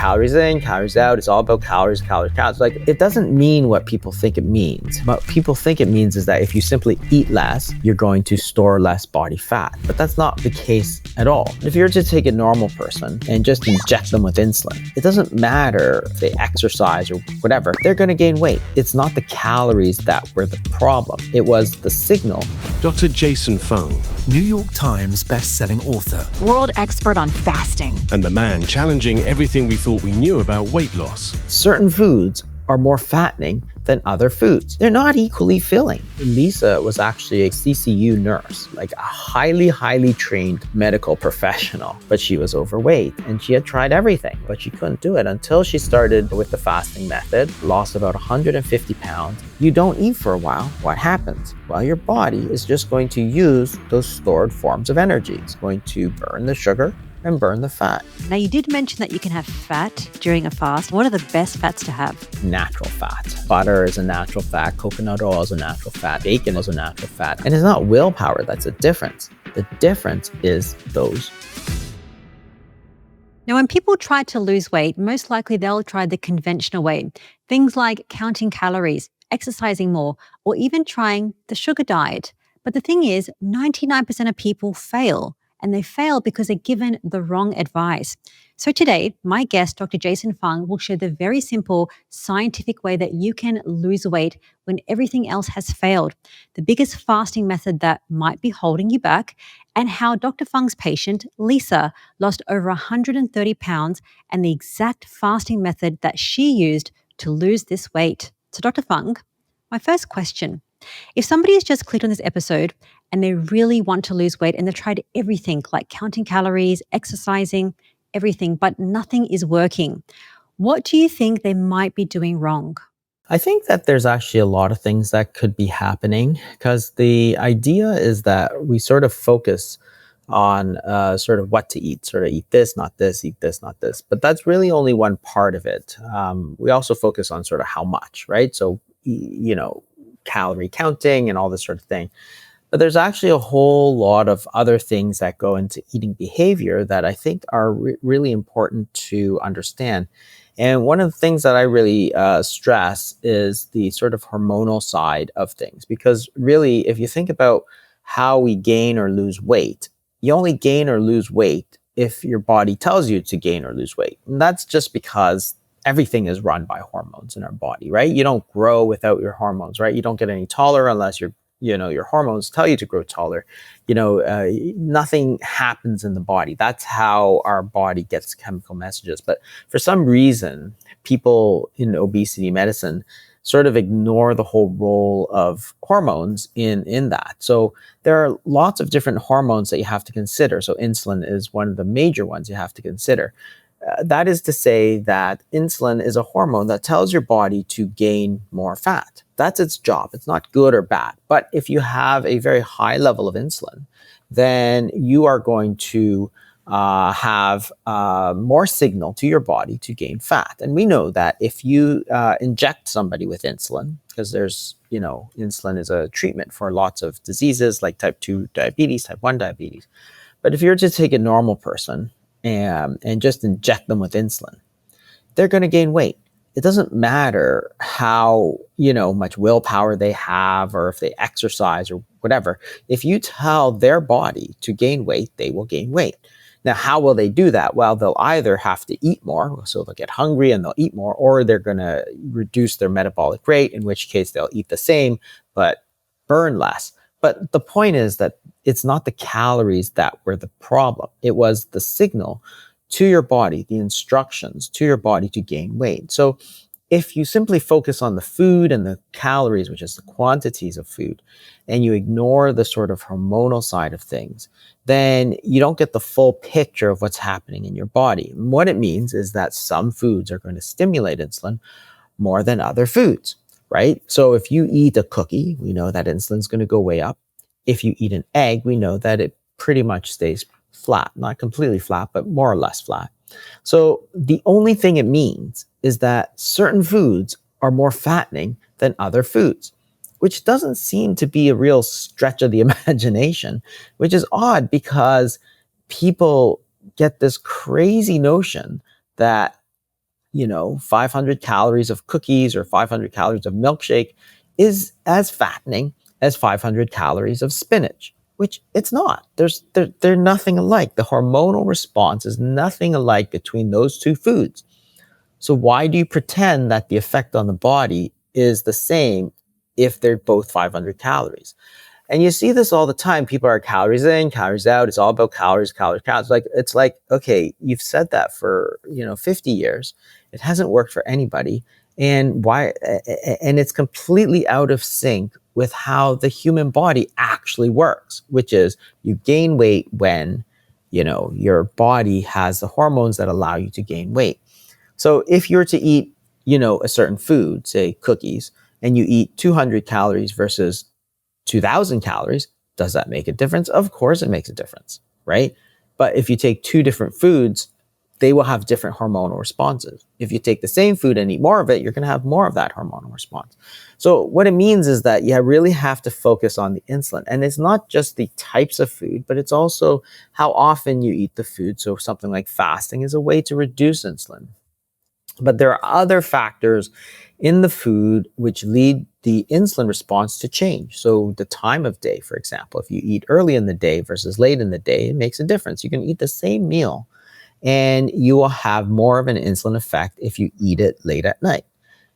calories in, calories out. It's all about calories, calories, calories. Like, it doesn't mean what people think it means. What people think it means is that if you simply eat less, you're going to store less body fat. But that's not the case at all. If you're to take a normal person and just inject them with insulin, it doesn't matter if they exercise or whatever, they're going to gain weight. It's not the calories that were the problem. It was the signal. Dr. Jason Fung, New York Times best-selling author, world expert on fasting, and the man challenging everything we thought we knew about weight loss. Certain foods are more fattening than other foods. They're not equally filling. Lisa was actually a CCU nurse, like a highly trained medical professional, but she was overweight and she had tried everything, but she couldn't do it until she started with the fasting method, lost about 150 pounds. You don't eat for a while. What happens? Well, your body is just going to use those stored forms of energy. It's going to burn the sugar and burn the fat. Now, you did mention that you can have fat during a fast. What are the best fats to have? Natural fat. Butter is a natural fat. Coconut oil is a natural fat. Bacon is a natural fat. And it's not willpower that's the difference. The difference is those. Now, when people try to lose weight, most likely they'll try the conventional way. Things like counting calories, exercising more, or even trying the sugar diet. But the thing is, 99% of people fail. And they fail because they're given the wrong advice. So today, my guest, Dr. Jason Fung, will share the very simple scientific way that you can lose weight when everything else has failed, the biggest fasting method that might be holding you back, and how Dr. Fung's patient, Lisa, lost over 130 pounds and the exact fasting method that she used to lose this weight. So Dr. Fung, my first question. If somebody has just clicked on this episode and they really want to lose weight and they've tried everything like counting calories, exercising, everything, but nothing is working, what do you think they might be doing wrong? I think that there's actually a lot of things that could be happening because the idea is that we sort of focus on sort of what to eat, sort of eat this, not this, eat this, not this. But that's really only one part of it. We also focus on sort of how much, right? So, calorie counting and all this sort of thing. But there's actually a whole lot of other things that go into eating behavior that I think are really important to understand. And one of the things that I really stress is the sort of hormonal side of things. Because really, if you think about how we gain or lose weight, you only gain or lose weight if your body tells you to gain or lose weight. And that's just because everything is run by hormones in our body, right? You don't grow without your hormones, right? You don't get any taller unless your hormones tell you to grow taller. Nothing happens in the body. That's how our body gets chemical messages. But for some reason, people in obesity medicine sort of ignore the whole role of hormones in that. So there are lots of different hormones that you have to consider. So insulin is one of the major ones you have to consider. That is to say that insulin is a hormone that tells your body to gain more fat. That's its job. It's not good or bad. But if you have a very high level of insulin, then you are going to have more signal to your body to gain fat. And we know that if you inject somebody with insulin, because insulin is a treatment for lots of diseases like type 2 diabetes, type 1 diabetes. But if you're to take a normal person and just inject them with insulin, they're going to gain weight. It doesn't matter how, much willpower they have or if they exercise or whatever. If you tell their body to gain weight, they will gain weight. Now, how will they do that? Well, they'll either have to eat more, so they'll get hungry and they'll eat more, or they're going to reduce their metabolic rate, in which case they'll eat the same, but burn less. But the point is that it's not the calories that were the problem. It was the signal to your body, the instructions to your body to gain weight. So if you simply focus on the food and the calories, which is the quantities of food, and you ignore the sort of hormonal side of things, then you don't get the full picture of what's happening in your body. And what it means is that some foods are going to stimulate insulin more than other foods, right? So if you eat a cookie, we know that insulin's going to go way up. If you eat an egg, we know that it pretty much stays flat, not completely flat, but more or less flat. So the only thing it means is that certain foods are more fattening than other foods, which doesn't seem to be a real stretch of the imagination, which is odd because people get this crazy notion that 500 calories of cookies or 500 calories of milkshake is as fattening as 500 calories of spinach, which it's not. They're nothing alike. The hormonal response is nothing alike between those two foods. So why do you pretend that the effect on the body is the same if they're both 500 calories? And you see this all the time. People are calories in, calories out. It's all about calories, calories, calories. It's like, okay, you've said that for, 50 years. It hasn't worked for anybody. And why? And it's completely out of sync with how the human body actually works, which is you gain weight when, your body has the hormones that allow you to gain weight. So if you're to eat, a certain food, say cookies, and you eat 200 calories versus 2,000 calories, does that make a difference? Of course it makes a difference, right? But if you take two different foods, they will have different hormonal responses. If you take the same food and eat more of it, you're going to have more of that hormonal response. So what it means is that you really have to focus on the insulin. And it's not just the types of food, but it's also how often you eat the food. So something like fasting is a way to reduce insulin. But there are other factors in the food which lead the insulin response to change. So the time of day, for example, if you eat early in the day versus late in the day, it makes a difference. You can eat the same meal and you will have more of an insulin effect if you eat it late at night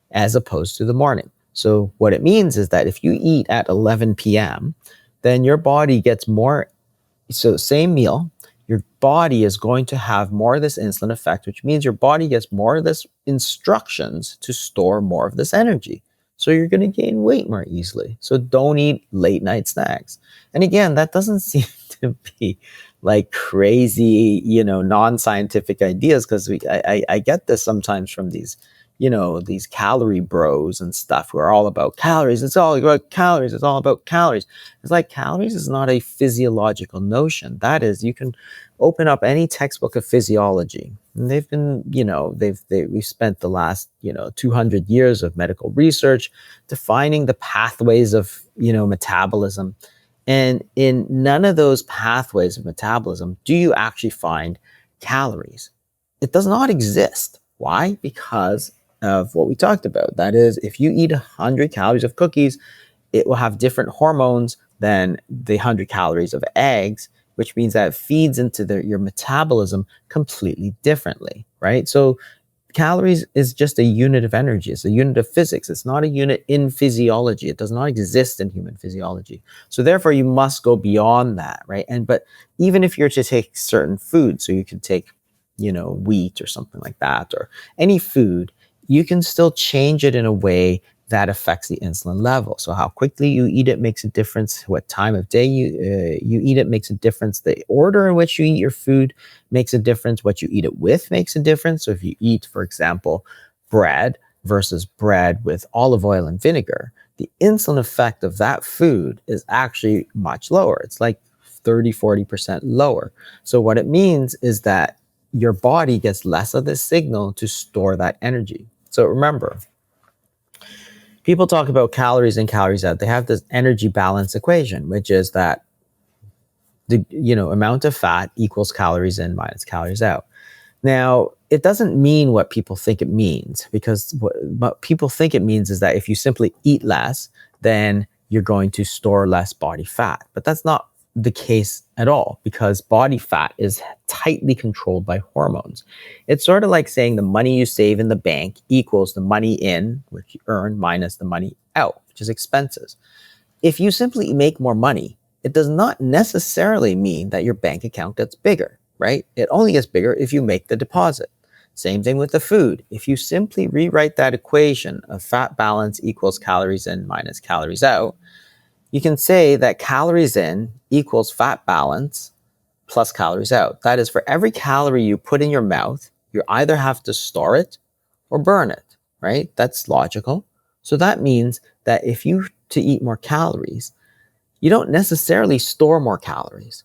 as opposed to the morning. So what it means is that if you eat at 11 p.m., then your body gets more, so same meal, your body is going to have more of this insulin effect, which means your body gets more of this instructions to store more of this energy. So you're going to gain weight more easily. So don't eat late night snacks. And again, that doesn't seem to be like crazy, non-scientific ideas, because I get this sometimes from these, these calorie bros and stuff who are all about calories. It's all about calories. It's all about calories. It's like calories is not a physiological notion. That is, you can open up any textbook of physiology. And they've been, we've spent the last, 200 years of medical research defining the pathways of, metabolism. And in none of those pathways of metabolism do you actually find calories. It does not exist. Why? Because of what we talked about. That is, if you eat 100 calories of cookies, it will have different hormones than the 100 calories of eggs, which means that it feeds into your metabolism completely differently, right? So calories is just a unit of energy. It's a unit of physics. It's not a unit in physiology. It does not exist in human physiology. So therefore, you must go beyond that, right? But even if you're to take certain foods, so you can take, wheat or something like that, or any food, you can still change it in a way that affects the insulin level. So how quickly you eat it makes a difference. What time of day you eat it makes a difference. The order in which you eat your food makes a difference. What you eat it with makes a difference. So if you eat, for example, bread versus bread with olive oil and vinegar, the insulin effect of that food is actually much lower. It's like 30-40% lower. So what it means is that your body gets less of this signal to store that energy. So remember, people talk about calories in, calories out. They have this energy balance equation, which is that the amount of fat equals calories in minus calories out. Now, it doesn't mean what people think it means, because what people think it means is that if you simply eat less, then you're going to store less body fat. But that's not the case at all, because body fat is tightly controlled by hormones. It's sort of like saying the money you save in the bank equals the money in, which you earn, minus the money out, which is expenses. If you simply make more money, it does not necessarily mean that your bank account gets bigger, right? It only gets bigger if you make the deposit. Same thing with the food. If you simply rewrite that equation of fat balance equals calories in minus calories out, you can say that calories in equals fat balance plus calories out. That is, for every calorie you put in your mouth, you either have to store it or burn it, right? That's logical. So that means that if you to eat more calories, you don't necessarily store more calories,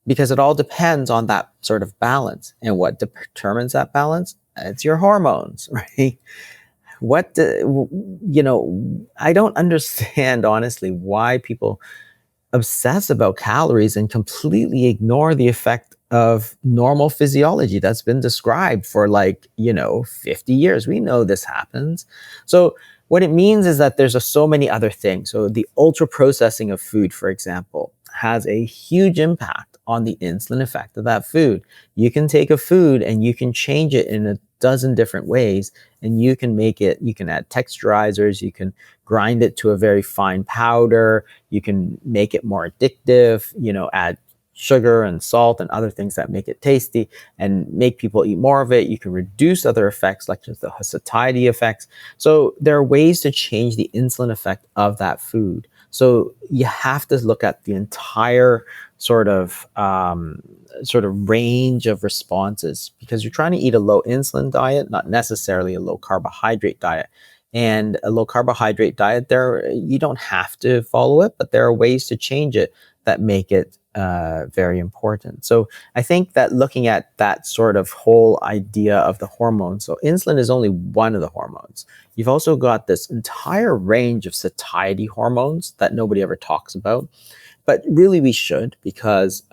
because it all depends on that sort of balance. And what determines that balance? It's your hormones, right? I don't understand, honestly, why people obsess about calories and completely ignore the effect of normal physiology that's been described for like, 50 years. We know this happens. So what it means is that there's so many other things. So the ultra processing of food, for example, has a huge impact on the insulin effect of that food. You can take a food and you can change it in a dozen different ways, and you can add texturizers, you can grind it to a very fine powder, you can make it more addictive, add sugar and salt and other things that make it tasty and make people eat more of it. You can reduce other effects like just the satiety effects. So there are ways to change the insulin effect of that food. So you have to look at the entire sort of range of responses, because you're trying to eat a low insulin diet, not necessarily a low carbohydrate diet. And a low carbohydrate diet, there you don't have to follow it, but there are ways to change it that make it very important. So I think that looking at that sort of whole idea of the hormones, so insulin is only one of the hormones. You've also got this entire range of satiety hormones that nobody ever talks about, but really we should, because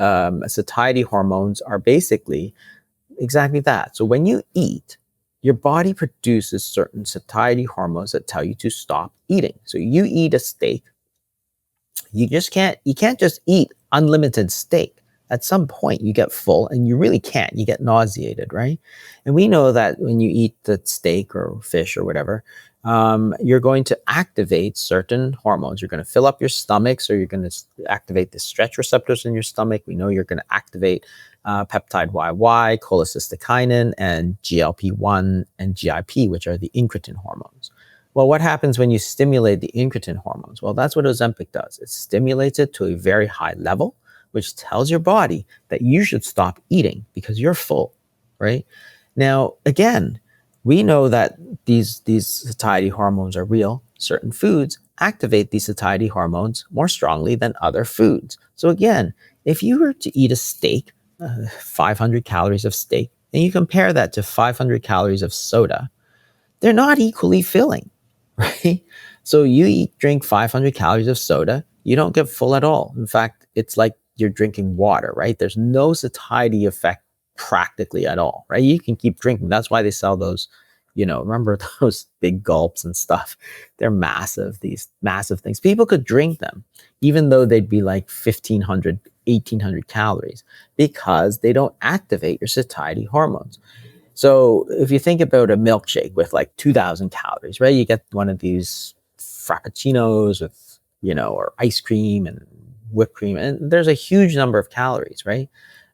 satiety hormones are basically exactly that. So when you eat, your body produces certain satiety hormones that tell you to stop eating. So you eat a steak, you can't just eat unlimited steak. At some point you get full and you really can't, you get nauseated, right? And we know that when you eat the steak or fish or whatever, you're going to activate certain hormones. You're going to fill up your stomach, so you're going to activate the stretch receptors in your stomach. We know you're going to activate peptide YY, cholecystokinin, and GLP-1 and GIP, which are the incretin hormones. Well, what happens when you stimulate the incretin hormones? Well, that's what Ozempic does. It stimulates it to a very high level, which tells your body that you should stop eating because you're full, right? Now, again, we know that these satiety hormones are real. Certain foods activate these satiety hormones more strongly than other foods. So again, if you were to eat a steak, 500 calories of steak, and you compare that to 500 calories of soda, they're not equally filling, right? So you drink 500 calories of soda, you don't get full at all. In fact, it's like you're drinking water, right? There's no satiety effect practically at all, right? You can keep drinking. That's why they sell those, remember those big gulps and stuff? They're massive, these massive things. People could drink them, even though they'd be like 1,500, 1,800 calories, because they don't activate your satiety hormones. So if you think about a milkshake with like 2,000 calories, right? You get one of these frappuccinos with, or ice cream and whipped cream, and there's a huge number of calories, right?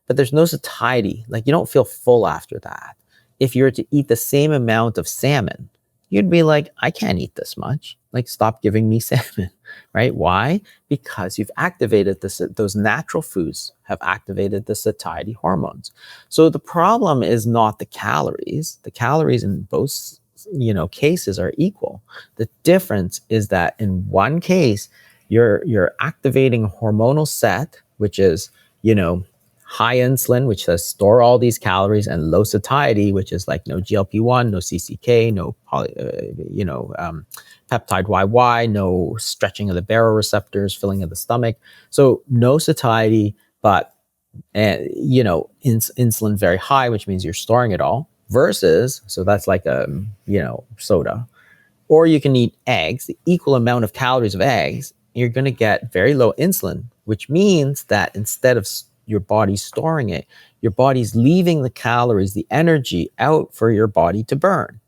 But there's no satiety. Like, you don't feel full after that. If you were to eat the same amount of salmon, you'd be like, I can't eat this much. Like, stop giving me salmon, right? Why? Because you've activated those natural foods have activated the satiety hormones. So the problem is not the calories. The calories in both, cases are equal. The difference is that in one case, you're activating a hormonal set, which is, high insulin, which says store all these calories, and low satiety, which is like no GLP-1, no CCK, no peptide YY, no stretching of the baroreceptors, filling of the stomach. So no satiety, but insulin very high, which means you're storing it all. Versus, so that's like a soda. Or you can eat eggs, the equal amount of calories of eggs. You're going to get very low insulin, which means that instead of your body storing it, your body's leaving the calories, the energy out for your body to burn,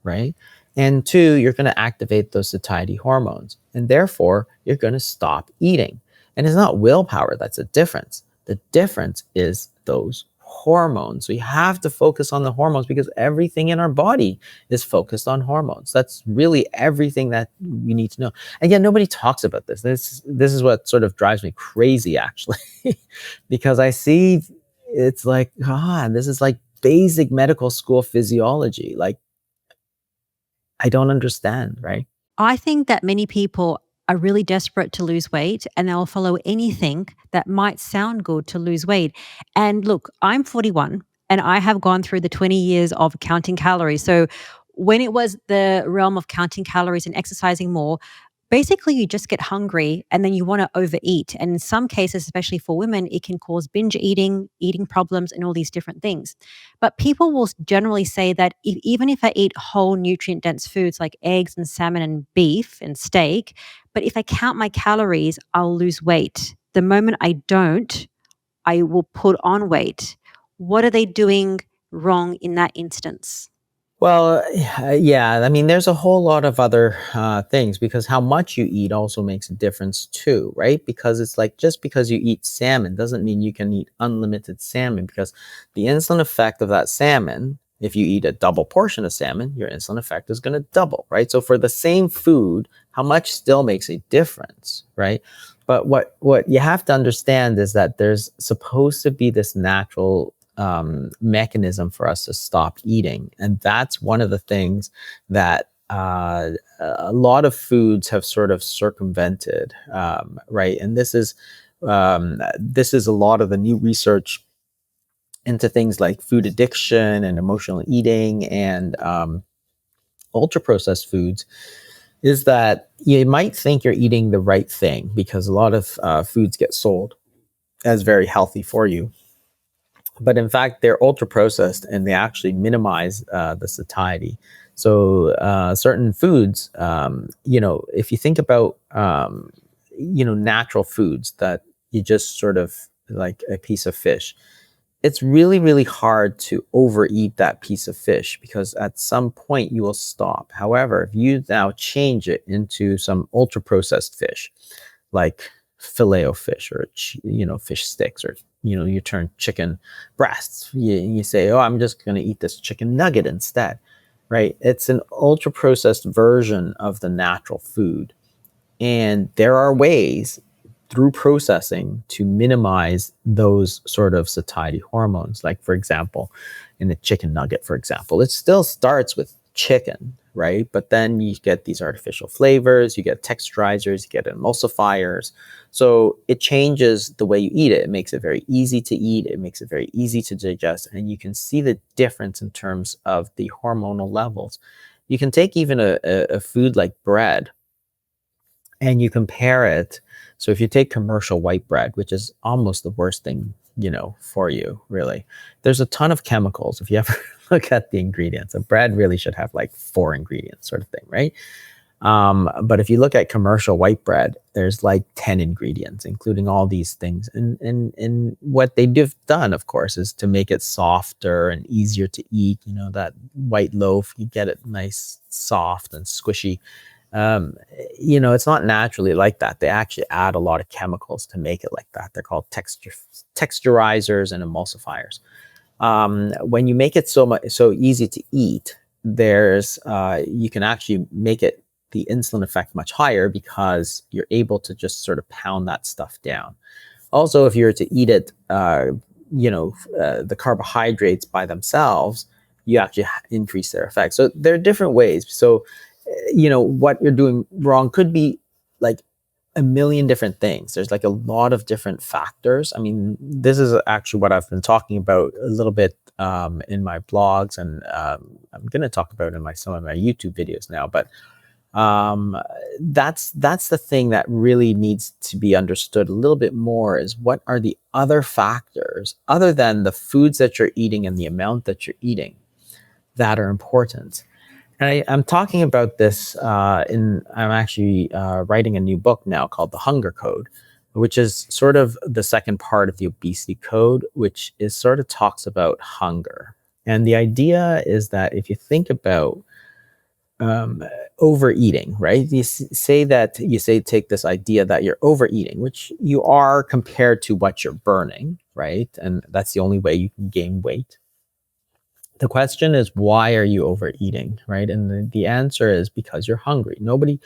right? And two, you're going to activate those satiety hormones, and therefore you're going to stop eating. And it's not willpower that's the difference. The difference is those hormones. So you have to focus on the hormones, because everything in our body is focused on hormones. That's really everything that we need to know. And yet nobody talks about this. This is what sort of drives me crazy, actually, because I see it's like, this is like basic medical school physiology. Like, I don't understand, right? I think that many people are really desperate to lose weight and they'll follow anything that might sound good to lose weight. And look, I'm 41 and I have gone through the 20 years of counting calories. So when it was the realm of counting calories and exercising more, Basically, you just get hungry and then you want to overeat. And in some cases, especially for women, it can cause binge eating, eating problems, and all these different things. But people will generally say that even if I eat whole nutrient dense foods like eggs and salmon and beef and steak, but if I count my calories, I'll lose weight. The moment I don't, I will put on weight. What are they doing wrong in that instance? Well, yeah, I mean, there's a whole lot of other things because how much you eat also makes a difference too, right? Because it's like just because you eat salmon doesn't mean you can eat unlimited salmon because the insulin effect of that salmon, if you eat a double portion of salmon, your insulin effect is going to double, right? So for the same food, how much still makes a difference, right? But what you have to understand is that there's supposed to be this natural mechanism for us to stop eating. And that's one of the things that a lot of foods have sort of circumvented, right? And this is a lot of the new research into things like food addiction and emotional eating and ultra processed foods is that you might think you're eating the right thing because a lot of foods get sold as very healthy for you. But in fact, they're ultra processed and they actually minimize the satiety. So certain foods, if you think about, natural foods that you just sort of like a piece of fish, it's really, really hard to overeat that piece of fish because at some point you will stop. However, if you now change it into some ultra processed fish, like filet o fish or fish sticks, or you turn chicken breasts, you say, oh, I'm just going to eat this chicken nugget instead, right? It's an ultra processed version of the natural food, and there are ways through processing to minimize those sort of satiety hormones. Like, for example, in the chicken nugget, for example, it still starts with chicken, right? But then you get these artificial flavors, you get texturizers, you get emulsifiers. So it changes the way you eat it. It makes it very easy to eat. It makes it very easy to digest. And you can see the difference in terms of the hormonal levels. You can take even a food like bread and you compare it. So if you take commercial white bread, which is almost the worst thing, for you, really, there's a ton of chemicals. If you ever look at the ingredients, a bread really should have like 4 ingredients sort of thing, right? But if you look at commercial white bread, there's like 10 ingredients, including all these things. And what they've done, of course, is to make it softer and easier to eat. That white loaf, you get it nice, soft and squishy. It's not naturally like that. They actually add a lot of chemicals to make it like that. They're called texturizers and emulsifiers. When you make it so easy to eat, you can actually make it the insulin effect much higher because you're able to just sort of pound that stuff down. Also, if you were to eat it, the carbohydrates by themselves, you actually increase their effect. So there are different ways. So what you're doing wrong could be like a million different things. There's like a lot of different factors. I mean, this is actually what I've been talking about a little bit in my blogs, and I'm going to talk about it in some of my YouTube videos now. But that's the thing that really needs to be understood a little bit more, is what are the other factors other than the foods that you're eating and the amount that you're eating that are important. And I'm talking about this I'm actually writing a new book now called The Hunger Code, which is sort of the second part of the obesity code, which is sort of talks about hunger. And the idea is that if you think about overeating, right? You take this idea that you're overeating, which you are compared to what you're burning, right? And that's the only way you can gain weight. The question is, why are you overeating, right? And the answer is because you're hungry. Nobody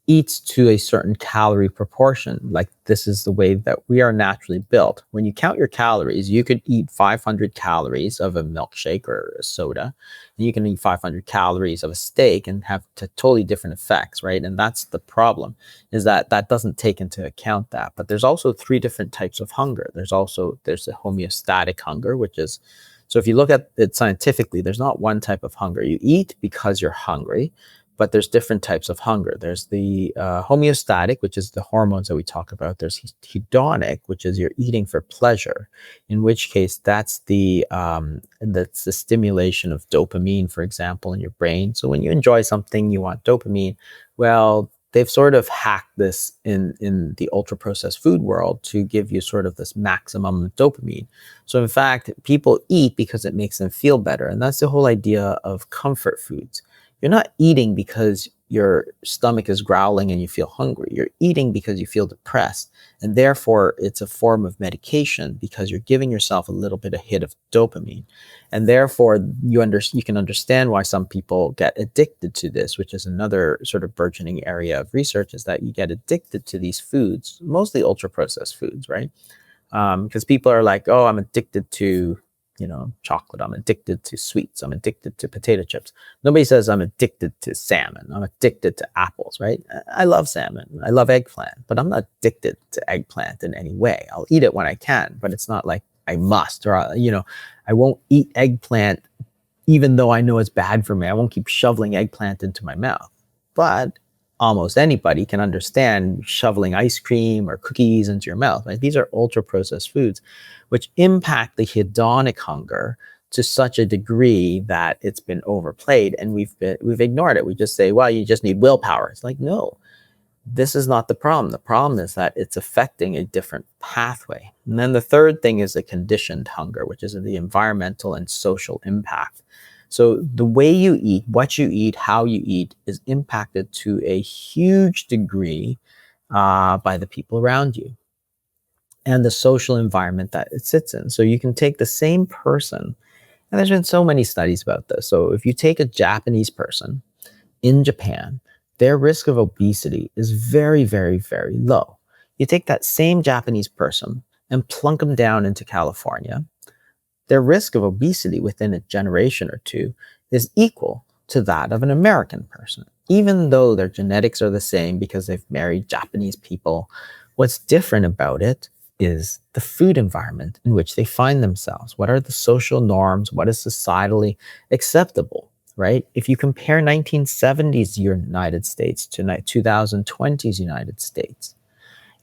eats to a certain calorie proportion. Like, this is the way that we are naturally built. When you count your calories, you could eat 500 calories of a milkshake or a soda, and you can eat 500 calories of a steak and have totally different effects, right? And that's the problem, is that doesn't take into account that. But there's also 3 different types of hunger. There's the homeostatic hunger, which is, so if you look at it scientifically, there's not one type of hunger. You eat because you're hungry, but there's different types of hunger. There's the homeostatic, which is the hormones that we talk about. There's hedonic, which is you're eating for pleasure, in which case that's that's the stimulation of dopamine, for example, in your brain. So when you enjoy something, you want dopamine. Well, they've sort of hacked this in the ultra processed food world to give you sort of this maximum dopamine. So in fact, people eat because it makes them feel better, and that's the whole idea of comfort foods. You're not eating because your stomach is growling and you feel hungry. You're eating because you feel depressed. And therefore, it's a form of medication because you're giving yourself a little bit of hit of dopamine. And therefore, you can understand why some people get addicted to this, which is another sort of burgeoning area of research, is that you get addicted to these foods, mostly ultra processed foods, right? Because people are like, oh, I'm addicted to chocolate. I'm addicted to sweets. I'm addicted to potato chips. Nobody says I'm addicted to salmon. I'm addicted to apples, right? I love salmon. I love eggplant, but I'm not addicted to eggplant in any way. I'll eat it when I can, but it's not like I must, or, I won't eat eggplant even though I know it's bad for me. I won't keep shoveling eggplant into my mouth. But almost anybody can understand shoveling ice cream or cookies into your mouth, right? These are ultra processed foods, which impact the hedonic hunger to such a degree that it's been overplayed, and we've ignored it. We just say, well, you just need willpower. It's like, no, this is not the problem. The problem is that it's affecting a different pathway. And then the third thing is the conditioned hunger, which is the environmental and social impact. So the way you eat, what you eat, how you eat is impacted to a huge degree by the people around you and the social environment that it sits in. So you can take the same person, and there's been so many studies about this. So if you take a Japanese person in Japan, their risk of obesity is very, very, very low. You take that same Japanese person and plunk them down into California, their risk of obesity within a generation or two is equal to that of an American person, even though their genetics are the same because they've married Japanese people. What's different about it is the food environment in which they find themselves. What are the social norms? What is societally acceptable, right? If you compare 1970s United States to 2020s United States,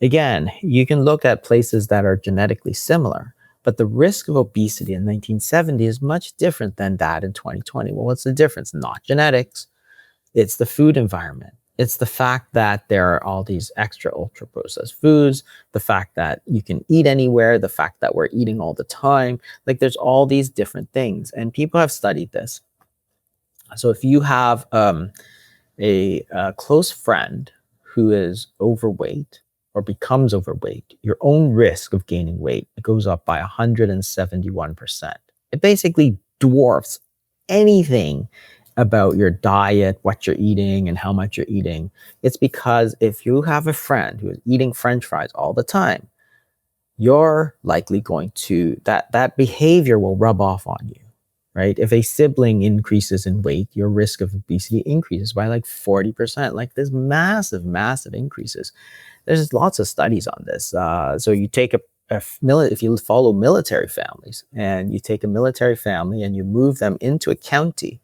again, you can look at places that are genetically similar, but the risk of obesity in 1970 is much different than that in 2020. Well, what's the difference? Not genetics. It's the food environment. It's the fact that there are all these extra ultra processed foods, the fact that you can eat anywhere, the fact that we're eating all the time. Like there's all these different things, and people have studied this. So if you have a close friend who is overweight or becomes overweight, your own risk of gaining weight goes up by 171%. It basically dwarfs anything about your diet, what you're eating, and how much you're eating. It's because if you have a friend who is eating French fries all the time, you're likely going to, that behavior will rub off on you, right? If a sibling increases in weight, your risk of obesity increases by like 40%. Like there's massive, massive increases. There's lots of studies on this. So you take if you follow military families and you take a military family and you move them into a county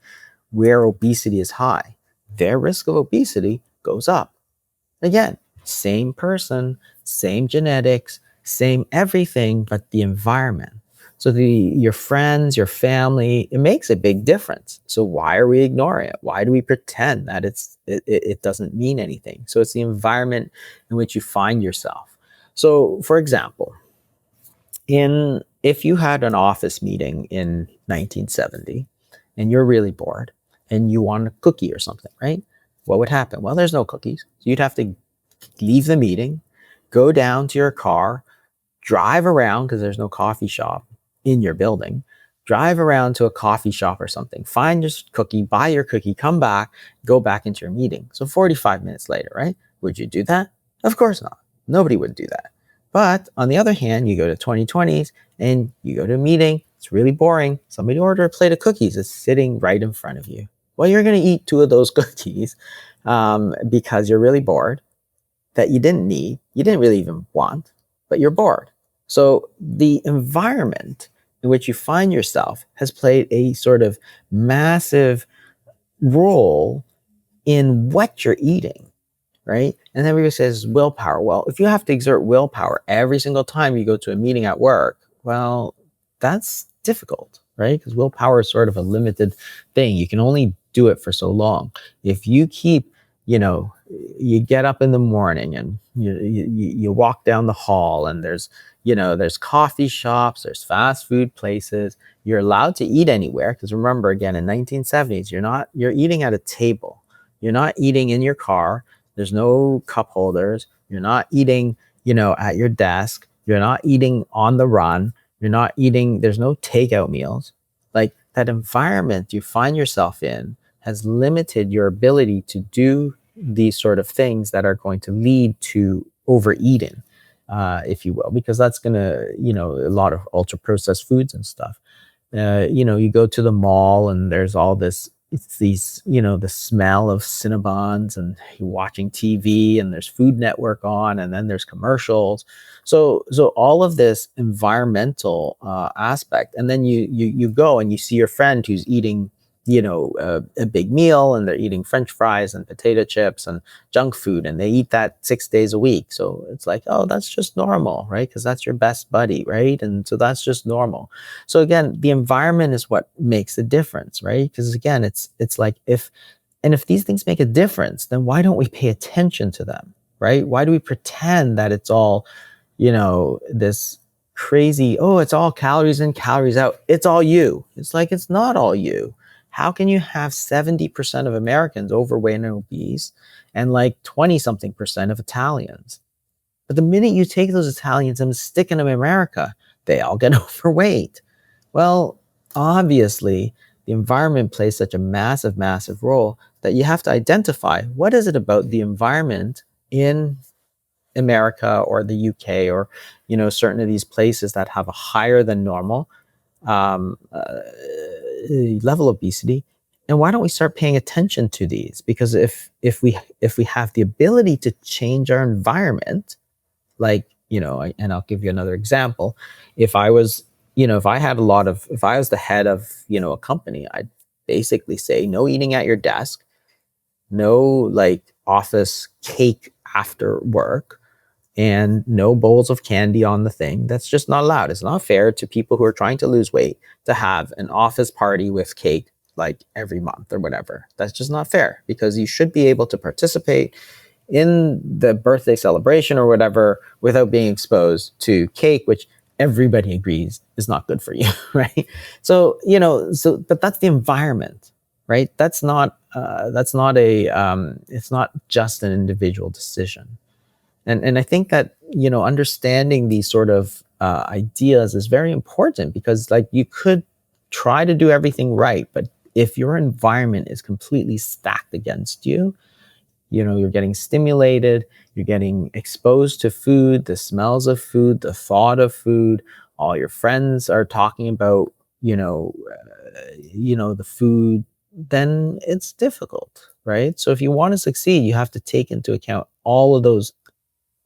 where obesity is high, their risk of obesity goes up. Again, same person, same genetics, same everything, but the environment. So your friends, your family, it makes a big difference. So why are we ignoring it? Why do we pretend that it doesn't mean anything? So it's the environment in which you find yourself. So for example, if you had an office meeting in 1970 and you're really bored and you want a cookie or something, right? What would happen? Well, there's no cookies. So you'd have to leave the meeting, go down to your car, drive around because there's no coffee shop in your building, drive around to a coffee shop or something, find your cookie, buy your cookie, come back, go back into your meeting. So 45 minutes later, right? Would you do that? Of course not. Nobody would do that. But on the other hand, you go to 2020s and you go to a meeting, it's really boring. Somebody order a plate of cookies, it's sitting right in front of you. Well, you're going to eat 2 of those cookies because you're really bored, that you didn't need, you didn't really even want, but you're bored. So the environment in which you find yourself has played a sort of massive role in what you're eating, right? And then everybody says willpower. Well, if you have to exert willpower every single time you go to a meeting at work, well, that's difficult, right? Because willpower is sort of a limited thing. You can only do it for so long. If you keep, you get up in the morning and you walk down the hall, and there's coffee shops, there's fast food places. You're allowed to eat anywhere, because remember, again, in 1970s, you're eating at a table. You're not eating in your car. There's no cup holders. You're not eating, at your desk. You're not eating on the run. You're not eating, there's no takeout meals. Like, that environment you find yourself in has limited your ability to do these sort of things that are going to lead to overeating, if you will, because that's going to, a lot of ultra processed foods and stuff. You go to the mall and there's all this, it's these, the smell of Cinnabons, and you're watching TV and there's Food Network on, and then there's commercials. So all of this environmental aspect, and then you go and you see your friend who's eating, a big meal, and they're eating French fries and potato chips and junk food, and they eat that 6 days a week. So it's like, oh, that's just normal, right? Because that's your best buddy, right? And so that's just normal. So again, the environment is what makes a difference, right? Because again, it's like, if these things make a difference, then why don't we pay attention to them, right? Why do we pretend that it's all, this crazy, oh, it's all calories in, calories out. It's all you. It's like, it's not all you. How can you have 70% of Americans overweight and obese, and like 20 something percent of Italians? But the minute you take those Italians and stick them in America, they all get overweight. Well, obviously, the environment plays such a massive, massive role that you have to identify, what is it about the environment in America or the UK, or, certain of these places that have a higher than normal level of obesity, and why don't we start paying attention to these? Because if we have the ability to change our environment, like, and I'll give you another example. If I was, if I was the head of, a company, I'd basically say, no eating at your desk, no like office cake after work, and no bowls of candy on the thing. That's just not allowed. It's not fair to people who are trying to lose weight to have an office party with cake like every month or whatever. That's just not fair, because you should be able to participate in the birthday celebration or whatever without being exposed to cake, which everybody agrees is not good for you, right? So, but that's the environment, right? It's not just an individual decision. And I think that, understanding these sort of ideas is very important, because like, you could try to do everything right, but if your environment is completely stacked against you, you're getting stimulated, you're getting exposed to food, the smells of food, the thought of food, all your friends are talking about, the food, then it's difficult, right? So if you want to succeed, you have to take into account all of those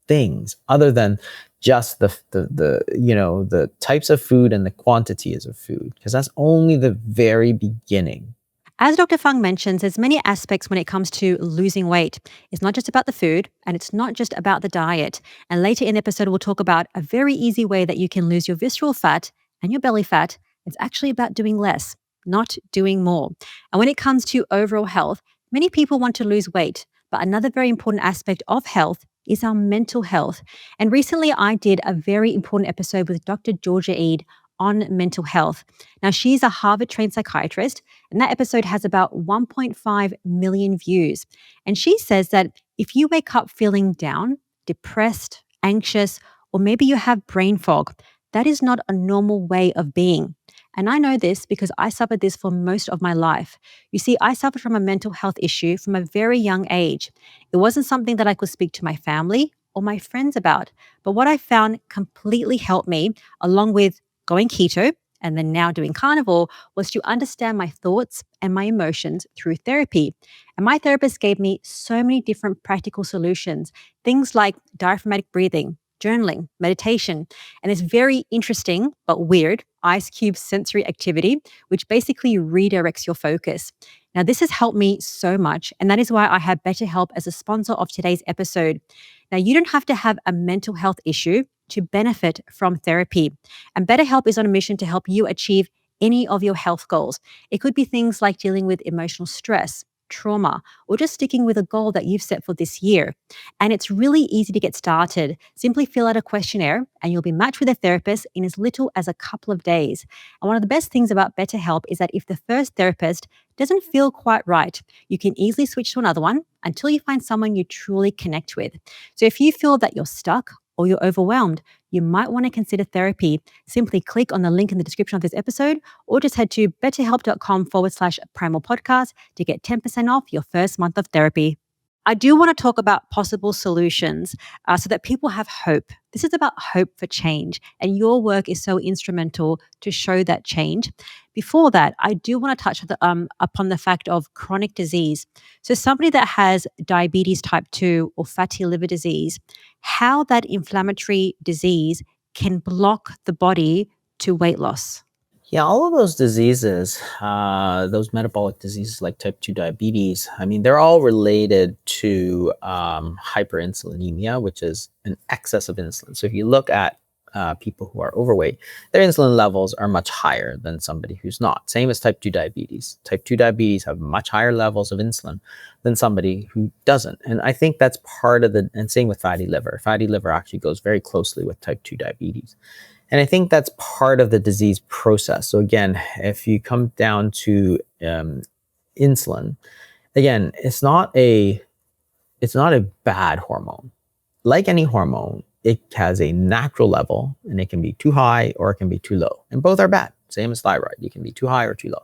things, other than just the types of food and the quantities of food, because that's only the very beginning. As Dr. Fung mentions, there's many aspects when it comes to losing weight. It's not just about the food, and it's not just about the diet. And later in the episode, we'll talk about a very easy way that you can lose your visceral fat and your belly fat. It's actually about doing less, not doing more. And when it comes to overall health, many people want to lose weight, but another very important aspect of health is our mental health. And recently I did a very important episode with Dr. Georgia Eid on mental health. Now, she's a Harvard-trained psychiatrist, and that episode has about 1.5 million views. And she says that if you wake up feeling down, depressed, anxious, or maybe you have brain fog, that is not a normal way of being. And I know this because I suffered this for most of my life. You see, I suffered from a mental health issue from a very young age. It wasn't something that I could speak to my family or my friends about. But what I found completely helped me, along with going keto and then now doing carnivore, was to understand my thoughts and my emotions through therapy. And my therapist gave me so many different practical solutions, things like diaphragmatic breathing, journaling, meditation, and this very interesting but weird ice cube sensory activity, which basically redirects your focus. Now, this has helped me so much, and that is why I have BetterHelp as a sponsor of today's episode. Now, you don't have to have a mental health issue to benefit from therapy. And BetterHelp is on a mission to help you achieve any of your health goals. It could be things like dealing with emotional stress, trauma, or just sticking with a goal that you've set for this year. And it's really easy to get started. Simply fill out a questionnaire and you'll be matched with a therapist in as little as a couple of days. And one of the best things about BetterHelp is that if the first therapist doesn't feel quite right, you can easily switch to another one until you find someone you truly connect with. So if you feel that you're stuck or you're overwhelmed, you might want to consider therapy. Simply click on the link in the description of this episode or just head to betterhelp.com/Primal Podcast to get 10% off your first month of therapy. I do want to talk about possible solutions so that people have hope. This is about hope for change, and your work is so instrumental to show that change. Before that, I do want to touch upon the fact of chronic disease. So somebody that has diabetes type 2 or fatty liver disease, how that inflammatory disease can block the body to weight loss. Yeah, all of those diseases, those metabolic diseases like type 2 diabetes, I mean, they're all related to hyperinsulinemia, which is an excess of insulin. So if you look at people who are overweight, their insulin levels are much higher than somebody who's not. Same as type 2 diabetes. Type 2 diabetes have much higher levels of insulin than somebody who doesn't. And I think that's part of and same with fatty liver. Fatty liver actually goes very closely with type 2 diabetes. And I think that's part of the disease process. So again, if you come down to insulin, again, it's not a bad hormone. Like any hormone, it has a natural level, and it can be too high or it can be too low. And both are bad. Same as thyroid. You can be too high or too low.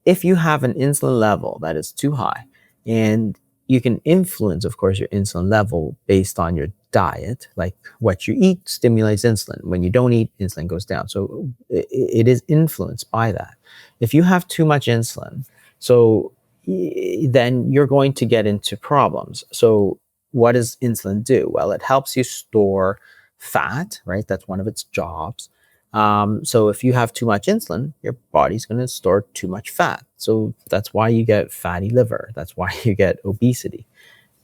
If you have an insulin level that is too high, and you can influence, of course, your insulin level based on your diet, like what you eat stimulates insulin. When you don't eat, insulin goes down. So it is influenced by that. If you have too much insulin, then you're going to get into problems. So what does insulin do? Well, it helps you store fat, right? That's one of its jobs. So if you have too much insulin, your body's going to store too much fat. So that's why you get fatty liver. That's why you get obesity.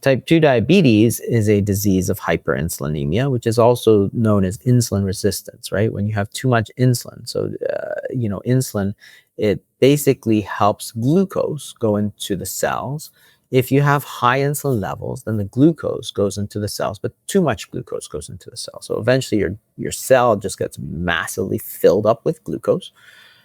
Type 2 diabetes is a disease of hyperinsulinemia, which is also known as insulin resistance, right? When you have too much insulin. So, insulin, it basically helps glucose go into the cells. If you have high insulin levels, then the glucose goes into the cells, but too much glucose goes into the cell. So eventually your cell just gets massively filled up with glucose.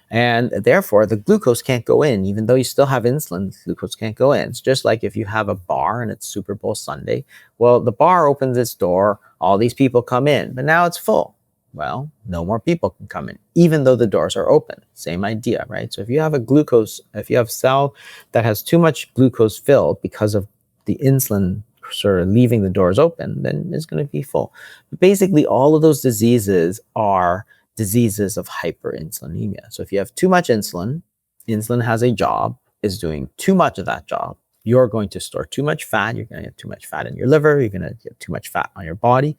And therefore, the glucose can't go in. Even though you still have insulin, glucose can't go in. It's just like if you have a bar and it's Super Bowl Sunday. Well, the bar opens its door, all these people come in, but now it's full. Well, no more people can come in, even though the doors are open. Same idea, right? So if you have a cell that has too much glucose filled because of the insulin sort of leaving the doors open, then it's going to be full. But basically, all of those diseases are diseases of hyperinsulinemia. So if you have too much insulin, insulin has a job, is doing too much of that job. You're going to store too much fat. You're going to get too much fat in your liver. You're going to get too much fat on your body.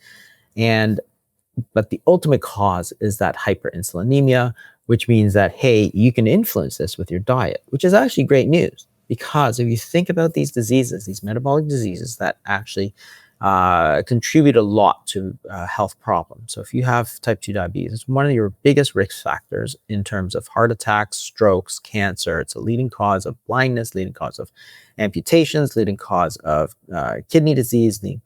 But the ultimate cause is that hyperinsulinemia, which means that, hey, you can influence this with your diet, which is actually great news. Because if you think about these diseases, these metabolic diseases that actually contribute a lot to health problems. So if you have type 2 diabetes, it's one of your biggest risk factors in terms of heart attacks, strokes, cancer. It's a leading cause of blindness, leading cause of amputations, leading cause of kidney disease, leading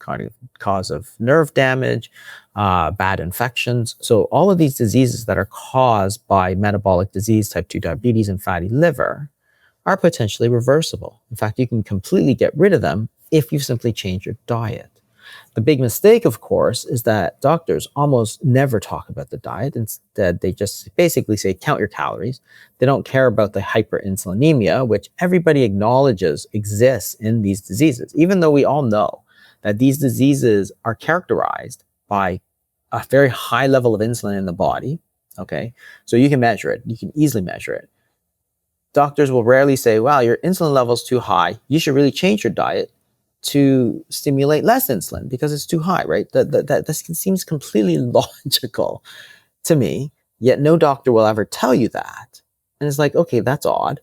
cause of nerve damage, bad infections. So all of these diseases that are caused by metabolic disease, type 2 diabetes, and fatty liver are potentially reversible. In fact, you can completely get rid of them if you simply change your diet. The big mistake, of course, is that doctors almost never talk about the diet. Instead, they just basically say, count your calories. They don't care about the hyperinsulinemia, which everybody acknowledges exists in these diseases, even though we all know that these diseases are characterized by a very high level of insulin in the body. Okay, so you can measure it. You can easily measure it. Doctors will rarely say, well, your insulin level is too high. You should really change your diet. to stimulate less insulin because it's too high, right? That this seems completely logical to me, yet no doctor will ever tell you that. And it's like, okay, that's odd.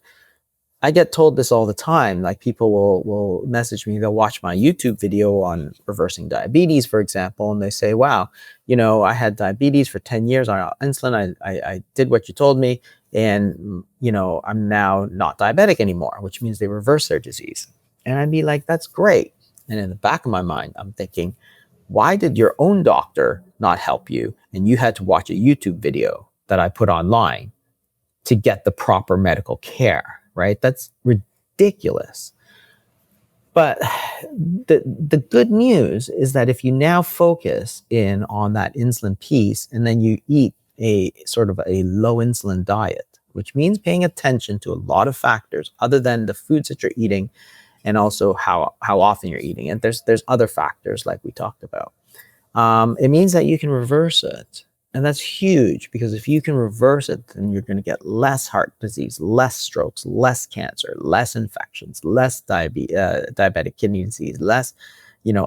I get told this all the time. Like people will message me, they'll watch my YouTube video on reversing diabetes, for example, and they say, wow, I had diabetes for 10 years on insulin. I did what you told me, and I'm now not diabetic anymore, which means they reverse their disease. And I'd be like, that's great. And in the back of my mind, I'm thinking, why did your own doctor not help you? And you had to watch a YouTube video that I put online to get the proper medical care, right? That's ridiculous. But the good news is that if you now focus in on that insulin piece and then you eat a sort of a low insulin diet, which means paying attention to a lot of factors other than the foods that you're eating and also how often you're eating it. There's other factors like we talked about. It means that you can reverse it. And that's huge, because if you can reverse it, then you're going to get less heart disease, less strokes, less cancer, less infections, less diabetic kidney disease, less,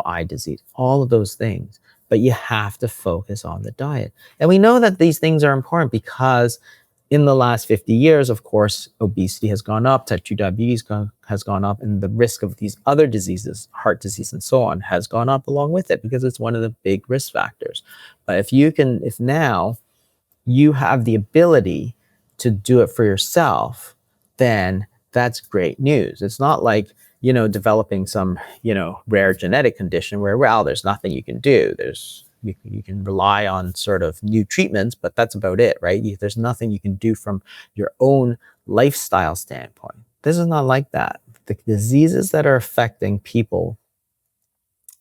eye disease, all of those things. But you have to focus on the diet. And we know that these things are important because in the last 50 years, of course, obesity has gone up, type 2 diabetes has gone up, and the risk of these other diseases, heart disease and so on, has gone up along with it because it's one of the big risk factors. But if now you have the ability to do it for yourself, then that's great news. It's not like, developing some, rare genetic condition where, well, there's nothing you can do. You can rely on sort of new treatments, but that's about it, right? There's nothing you can do from your own lifestyle standpoint. This is not like that. The diseases that are affecting people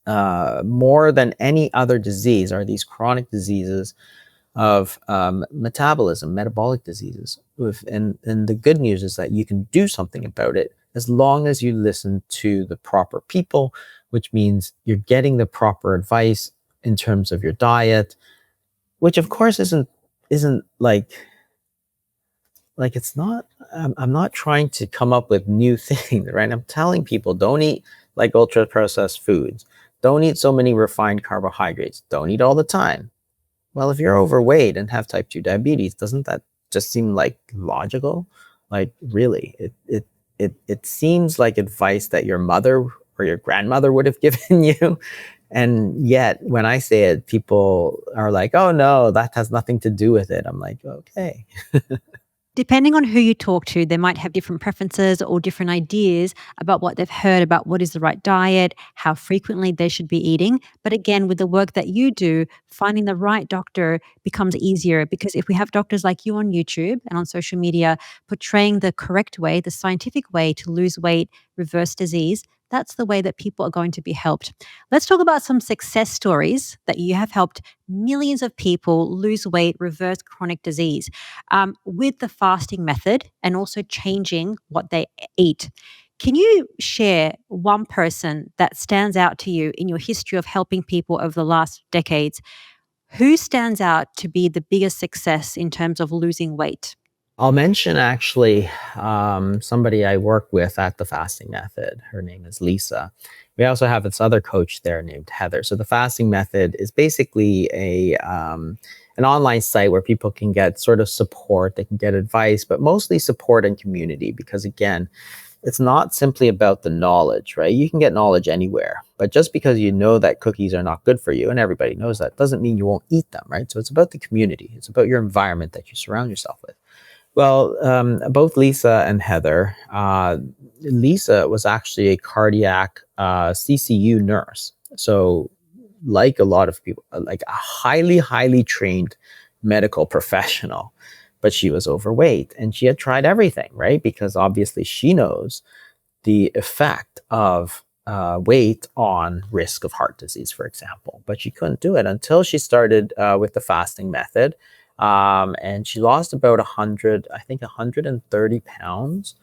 more than any other disease are these chronic diseases of metabolism, metabolic diseases. And the good news is that you can do something about it as long as you listen to the proper people, which means you're getting the proper advice in terms of your diet, which of course isn't like it's not, I'm not trying to come up with new things, right? I'm telling people, don't eat like ultra processed foods. Don't eat so many refined carbohydrates. Don't eat all the time. Well, if you're overweight and have type 2 diabetes, doesn't that just seem like logical? Like really, it seems like advice that your mother or your grandmother would have given you. And yet when I say it, people are like, oh no, that has nothing to do with it. I'm like, okay. Depending on who you talk to, they might have different preferences or different ideas about what they've heard about what is the right diet, how frequently they should be eating. But again, with the work that you do, finding the right doctor becomes easier, because if we have doctors like you on YouTube and on social media portraying the correct way, the scientific way to lose weight, reverse disease, that's the way that people are going to be helped. Let's talk about some success stories that you have helped millions of people lose weight, reverse chronic disease with the fasting method and also changing what they eat. Can you share one person that stands out to you in your history of helping people over the last decades? Who stands out to be the biggest success in terms of losing weight? I'll mention actually somebody I work with at the fasting method. Her name is Lisa. We also have this other coach there named Heather. So the fasting method is basically an online site where people can get sort of support, they can get advice, but mostly support and community, because again, it's not simply about the knowledge, right? You can get knowledge anywhere, but just because you know that cookies are not good for you, and everybody knows that, doesn't mean you won't eat them, right? So it's about the community. It's about your environment that you surround yourself with. Well, both Lisa and Heather, Lisa was actually a cardiac CCU nurse. So like a lot of people, like a highly, highly trained medical professional, but she was overweight and she had tried everything, right? Because obviously she knows the effect of weight on risk of heart disease, for example, but she couldn't do it until she started with the fasting method. And she lost about 130 pounds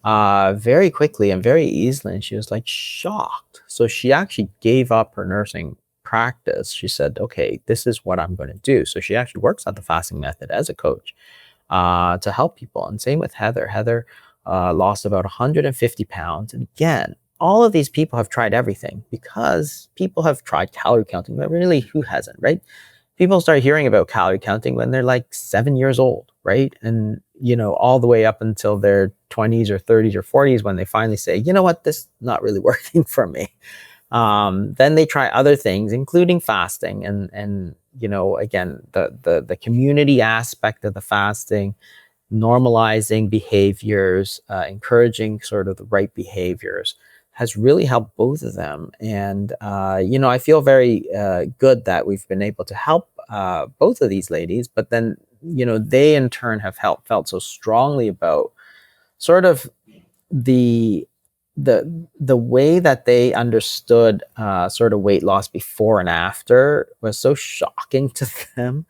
very quickly and very easily. And she was like shocked. So she actually gave up her nursing practice. She said, okay, this is what I'm going to do. So she actually works at the fasting method as a coach to help people. And same with Heather. Heather lost about 150 pounds. And again, all of these people have tried everything because people have tried calorie counting, but really, who hasn't, right? People start hearing about calorie counting when they're like 7 years old, right? And, all the way up until their 20s or 30s or 40s when they finally say, you know what, this is not really working for me. Then they try other things, including fasting, and again, the community aspect of the fasting, normalizing behaviors, encouraging sort of the right behaviors, has really helped both of them. And I feel very good that we've been able to help both of these ladies. But then they in turn have felt so strongly about sort of the the way that they understood sort of weight loss before and after was so shocking to them,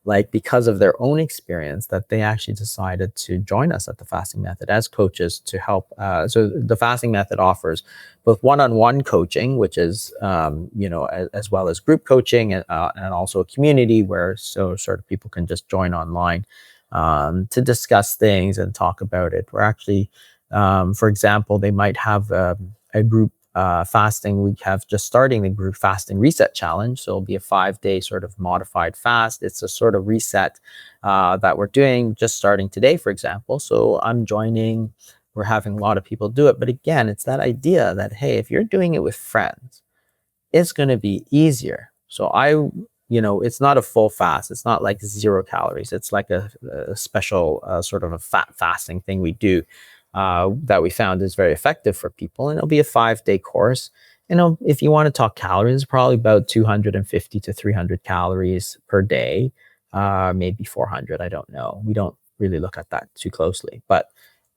like because of their own experience, that they actually decided to join us at the Fasting Method as coaches to help. So the Fasting Method offers both one-on-one coaching, which is as well as group coaching, and also a community where so sort of people can just join online to discuss things and talk about it. We're actually, for example, they might have a group fasting. We have just starting the group fasting reset challenge. So it'll be a 5-day sort of modified fast. It's a sort of reset that we're doing just starting today, for example. So I'm joining. We're having a lot of people do it. But again, it's that idea that, hey, if you're doing it with friends, it's going to be easier. So it's not a full fast. It's not like 0 calories. It's like a special sort of a fat fasting thing we do that we found is very effective for people. And it'll be a 5-day course. If you want to talk calories, probably about 250 to 300 calories per day, maybe 400. I don't know. We don't really look at that too closely, but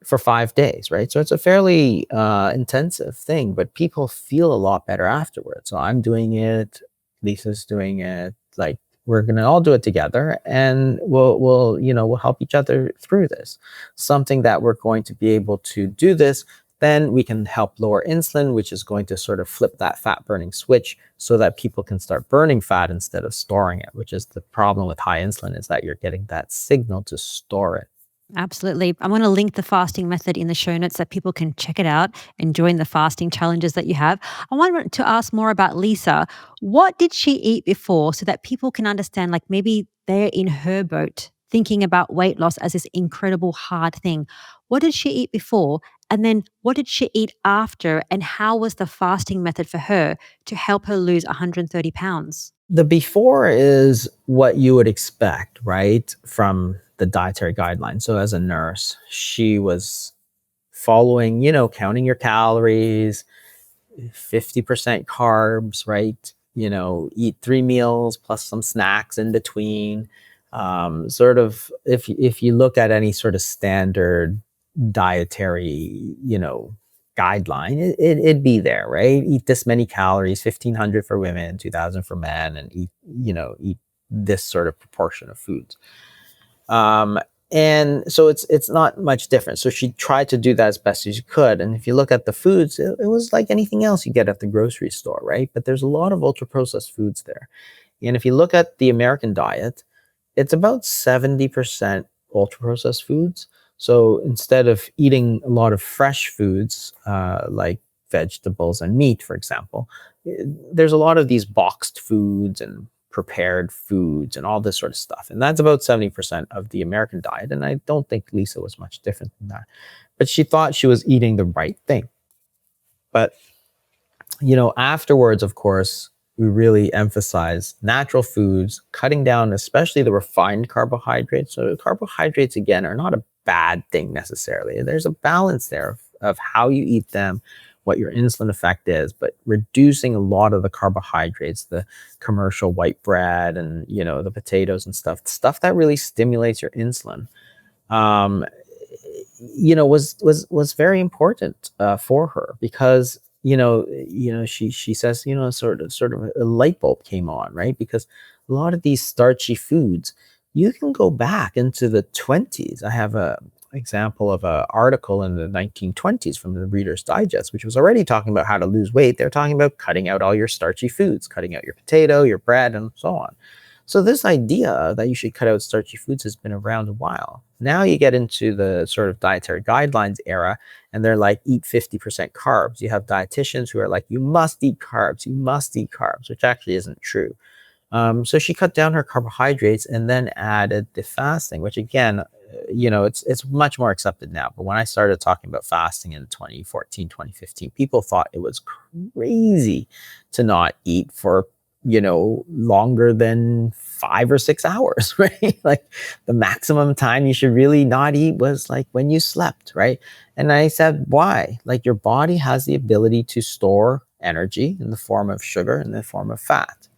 for 5 days, right? So it's a fairly intensive thing, but people feel a lot better afterwards. So I'm doing it, Lisa's doing it, like we're going to all do it together, and we'll help each other through this. Something that we're going to be able to do this, then we can help lower insulin, which is going to sort of flip that fat burning switch so that people can start burning fat instead of storing it, which is the problem with high insulin, is that you're getting that signal to store it. Absolutely. I'm going to link the fasting method in the show notes so people can check it out and join the fasting challenges that you have. I wanted to ask more about Lisa. What did she eat before so that people can understand, like maybe they're in her boat thinking about weight loss as this incredible hard thing? What did she eat before? And then what did she eat after? And how was the fasting method for her to help her lose 130 pounds? The before is what you would expect, right, from the dietary guidelines. So as a nurse, she was following, counting your calories, 50% carbs, right? Eat 3 meals plus some snacks in between. Sort of, if you look at any sort of standard dietary, guideline, it'd be there, right? Eat this many calories, 1,500 for women, 2,000 for men, and eat this sort of proportion of foods. And so it's not much different. So she tried to do that as best as she could. And if you look at the foods, it was like anything else you get at the grocery store, right? But there's a lot of ultra processed foods there. And if you look at the American diet, it's about 70% ultra processed foods. So instead of eating a lot of fresh foods, like vegetables and meat, for example, there's a lot of these boxed foods and prepared foods and all this sort of stuff. And that's about 70% of the American diet. And I don't think Lisa was much different than that. But she thought she was eating the right thing. But, afterwards, of course, we really emphasize natural foods, cutting down, especially the refined carbohydrates. So carbohydrates, again, are not a bad thing necessarily. There's a balance there of how you eat them, what your insulin effect is, but reducing a lot of the carbohydrates, the commercial white bread and, the potatoes and stuff that really stimulates your insulin, was very important for her, because she says, sort of a light bulb came on, right? Because a lot of these starchy foods, you can go back into the 20s. I have a example of an article in the 1920s from the Reader's Digest, which was already talking about how to lose weight. They're talking about cutting out all your starchy foods, cutting out your potato, your bread, and so on. So this idea that you should cut out starchy foods has been around a while. Now you get into the sort of dietary guidelines era, and they're like, eat 50% carbs. You have dietitians who are like, you must eat carbs, which actually isn't true. So she cut down her carbohydrates and then added the fasting, which again, it's much more accepted now. But when I started talking about fasting in 2014, 2015, people thought it was crazy to not eat for, longer than 5 or 6 hours, right? Like the maximum time you should really not eat was like when you slept, right? And I said, why? Like your body has the ability to store energy in the form of sugar, in the form of fat.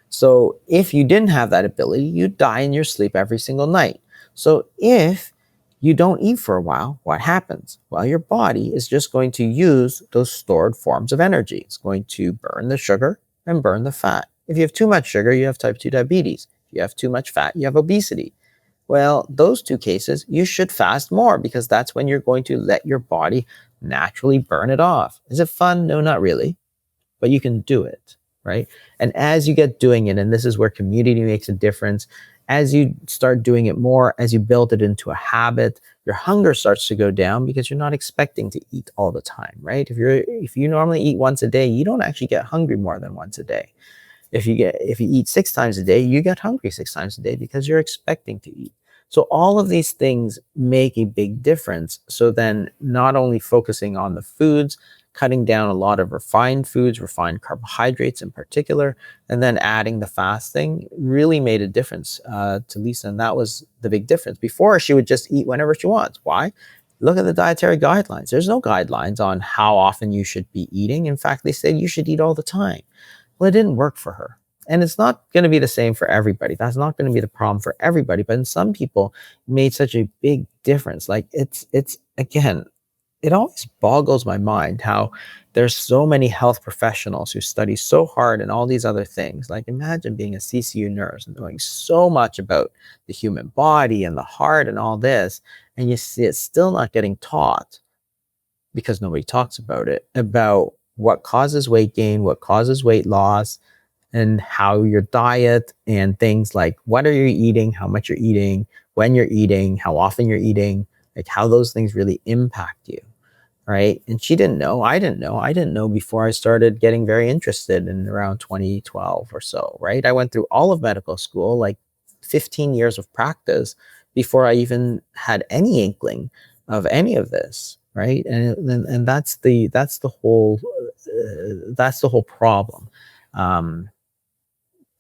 So if you didn't have that ability, you'd die in your sleep every single night. So if you don't eat for a while, what happens? Well, your body is just going to use those stored forms of energy. It's going to burn the sugar and burn the fat. If you have too much sugar, you have type 2 diabetes. If you have too much fat, you have obesity. Well, those two cases, you should fast more because that's when you're going to let your body naturally burn it off. Is it fun? No, not really, but you can do it, right? And as you get doing it, and this is where community makes a difference, as you start doing it more, as you build it into a habit, your hunger starts to go down because you're not expecting to eat all the time, right? If you normally eat once a day, you don't actually get hungry more than once a day. If you eat 6 times a day, you get hungry 6 times a day because you're expecting to eat. So all of these things make a big difference. So then not only focusing on the foods, cutting down a lot of refined foods, refined carbohydrates in particular, and then adding the fasting really made a difference to Lisa. And that was the big difference. Before, she would just eat whenever she wants. Why? Look at the dietary guidelines. There's no guidelines on how often you should be eating. In fact, they said you should eat all the time. Well, it didn't work for her. And it's not going to be the same for everybody. That's not going to be the problem for everybody. But in some people, it made such a big difference. Like it's again, it always boggles my mind how there's so many health professionals who study so hard and all these other things. Like imagine being a CCU nurse and knowing so much about the human body and the heart and all this, and you see it's still not getting taught because nobody talks about it, about what causes weight gain, what causes weight loss, and how your diet and things like what are you eating, how much you're eating, when you're eating, how often you're eating, like how those things really impact you, right? And she didn't know. I didn't know before I started getting very interested in around 2012 or so, right? I went through all of medical school, like 15 years of practice before I even had any inkling of any of this, right? And that's the whole problem.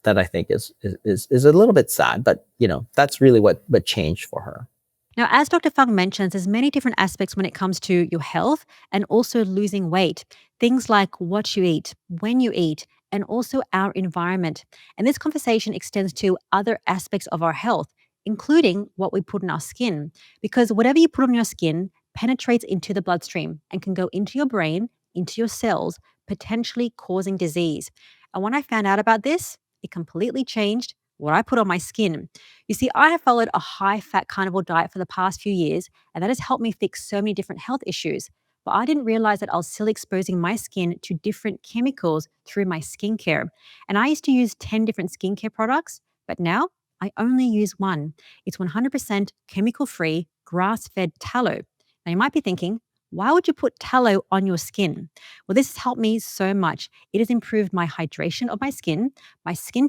That I think is a little bit sad, but that's really what changed for her. Now, as Dr. Fung mentions, there's many different aspects when it comes to your health and also losing weight. Things like what you eat, when you eat, and also our environment. And this conversation extends to other aspects of our health, including what we put in our skin. Because whatever you put on your skin penetrates into the bloodstream and can go into your brain, into your cells, potentially causing disease. And when I found out about this, it completely changed what I put on my skin. You see, I have followed a high-fat carnivore diet for the past few years, and that has helped me fix so many different health issues. But I didn't realize that I was still exposing my skin to different chemicals through my skincare. And I used to use 10 different skincare products, but now I only use one. It's 100% chemical-free, grass-fed tallow. Now, you might be thinking, why would you put tallow on your skin? Well, this has helped me so much. It has improved my hydration of my skin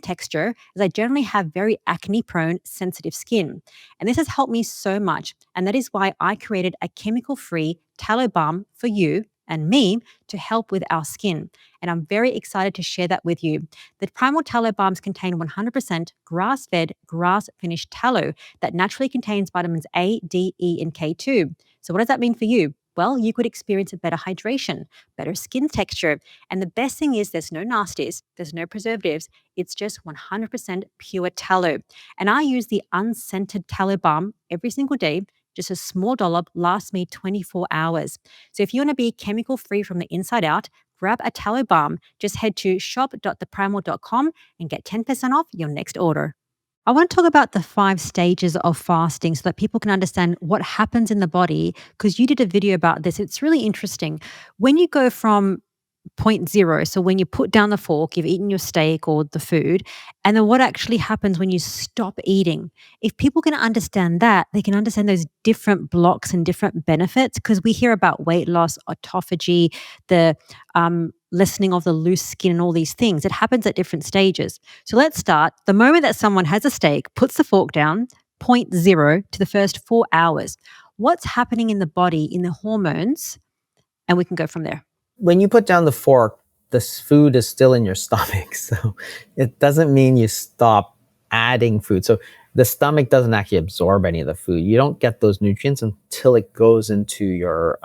texture, as I generally have very acne-prone, sensitive skin. And this has helped me so much. And that is why I created a chemical-free tallow balm for you and me to help with our skin. And I'm very excited to share that with you. The Primal Tallow Balms contain 100% grass-fed, grass-finished tallow that naturally contains vitamins A, D, E, and K2. So what does that mean for you? Well, you could experience a better hydration, better skin texture. And the best thing is there's no nasties, there's no preservatives. It's just 100% pure tallow. And I use the unscented tallow balm every single day. Just a small dollop lasts me 24 hours. So if you want to be chemical free from the inside out, grab a tallow balm. Just head to shop.theprimal.com and get 10% off your next order. I want to talk about the 5 stages of fasting so that people can understand what happens in the body, because you did a video about this. It's really interesting. When you go from point zero. So when you put down the fork, you've eaten your steak or the food, and then what actually happens when you stop eating. If people can understand that, they can understand those different blocks and different benefits, because we hear about weight loss, autophagy, the lessening of the loose skin, and all these things. It happens at different stages. So let's start. The moment that someone has a steak, puts the fork down, point zero to the first 4 hours. What's happening in the body, in the hormones, and we can go from there. When you put down the fork, this food is still in your stomach. So it doesn't mean you stop adding food. So the stomach doesn't actually absorb any of the food. You don't get those nutrients until it goes into your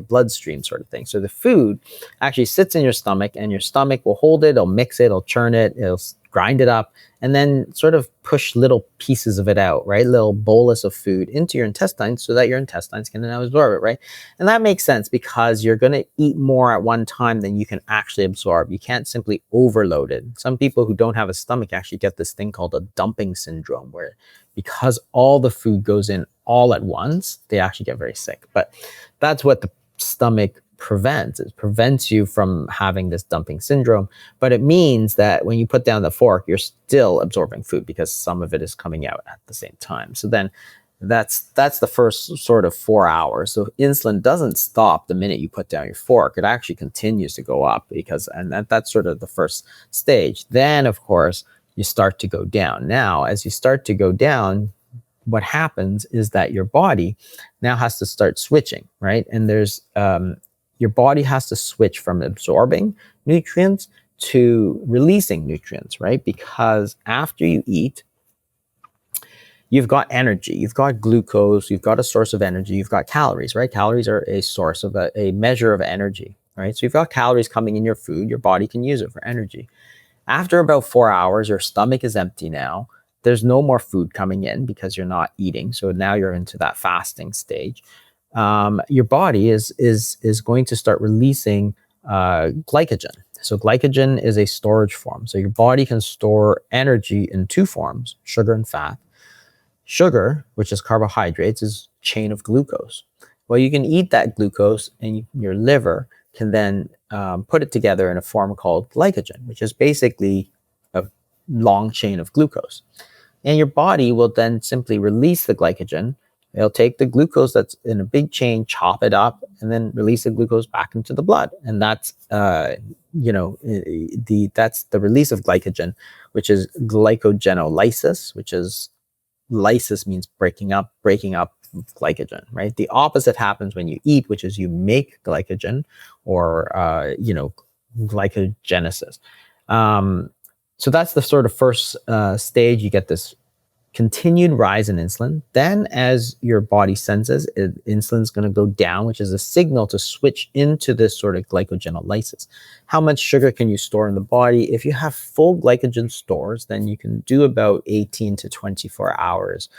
bloodstream, sort of thing. So the food actually sits in your stomach, and your stomach will hold it, it'll mix it, it'll churn it, it'll grind it up, and then sort of push little pieces of it out, right? Little bolus of food into your intestines so that your intestines can now absorb it, right? And that makes sense because you're going to eat more at one time than you can actually absorb. You can't simply overload it. Some people who don't have a stomach actually get this thing called a dumping syndrome, where because all the food goes in all at once, they actually get very sick. But that's what the stomach prevents. It prevents you from having this dumping syndrome, but it means that when you put down the fork, you're still absorbing food because some of it is coming out at the same time. So then that's the first sort of 4 hours. So insulin doesn't stop the minute you put down your fork. It actually continues to go up that's sort of the first stage. Then, of course, you start to go down. Now, as you start to go down, what happens is that your body now has to start switching, right? And your body has to switch from absorbing nutrients to releasing nutrients, right? Because after you eat, you've got energy, you've got glucose, you've got a source of energy, you've got calories, right? Calories are a source of a measure of energy, right? So you've got calories coming in your food, your body can use it for energy. After about 4 hours, your stomach is empty now. There's no more food coming in because you're not eating. So now you're into that fasting stage. Your body is going to start releasing glycogen. So glycogen is a storage form. So your body can store energy in two forms, sugar and fat. Sugar, which is carbohydrates, is a chain of glucose. Well, you can eat that glucose and your liver can then put it together in a form called glycogen, which is basically a long chain of glucose. And your body will then simply release the glycogen. It'll take the glucose that's in a big chain, chop it up, and then release the glucose back into the blood. And that's, that's the release of glycogen, which is glycogenolysis, which is lysis means breaking up glycogen, right? The opposite happens when you eat, which is you make glycogen or, glycogenesis. So that's the sort of first stage. You get this continued rise in insulin. Then as your body senses insulin is going to go down, which is a signal to switch into this sort of glycogenolysis. How much sugar can you store in the body? If you have full glycogen stores, then you can do about 18 to 24 hours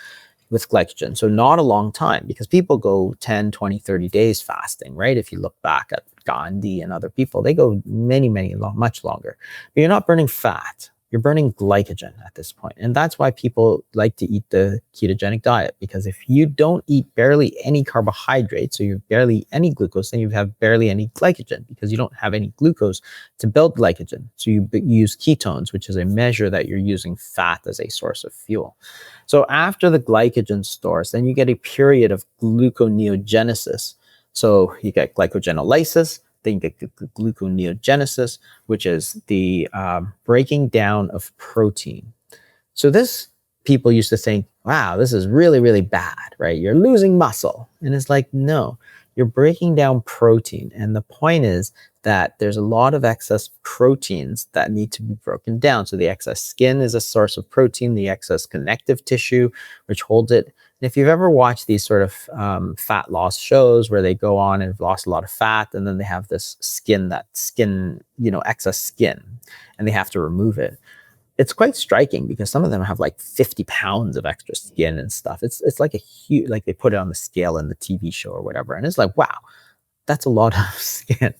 with glycogen. So not a long time, because people go 10, 20, 30 days fasting, right? If you look back at Gandhi and other people, they go much longer. But you're not burning fat. You're burning glycogen at this point. And that's why people like to eat the ketogenic diet, because if you don't eat barely any carbohydrates, so you have barely any glucose, then you have barely any glycogen because you don't have any glucose to build glycogen. So you use ketones, which is a measure that you're using fat as a source of fuel. So after the glycogen stores, then you get a period of gluconeogenesis. So you get glycogenolysis, then you get gluconeogenesis, which is the breaking down of protein. So this, people used to think, wow, this is really, really bad, right? You're losing muscle. And it's like, no, you're breaking down protein. And the point is that there's a lot of excess proteins that need to be broken down. So the excess skin is a source of protein, the excess connective tissue, which holds it. And if you've ever watched these sort of fat loss shows where they go on and have lost a lot of fat, and then they have this excess skin, and they have to remove it. It's quite striking because some of them have like 50 pounds of extra skin and stuff. It's like a huge, like they put it on the scale in the TV show or whatever. And it's like, wow, that's a lot of skin.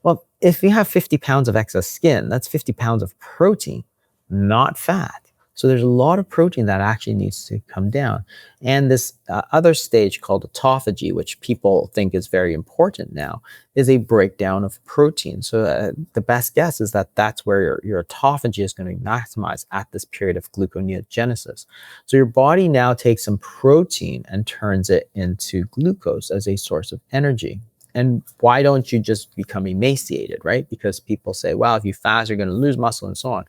Well, if you have 50 pounds of excess skin, that's 50 pounds of protein, not fat. So there's a lot of protein that actually needs to come down. And this other stage called autophagy, which people think is very important now, is a breakdown of protein. So the best guess is that that's where your autophagy is going to be maximized at this period of gluconeogenesis. So your body now takes some protein and turns it into glucose as a source of energy. And why don't you just become emaciated, right? Because people say, well, if you fast, you're going to lose muscle and so on.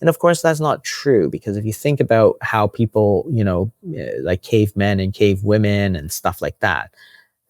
And of course, that's not true, because if you think about how people, like cavemen and cave women and stuff like that,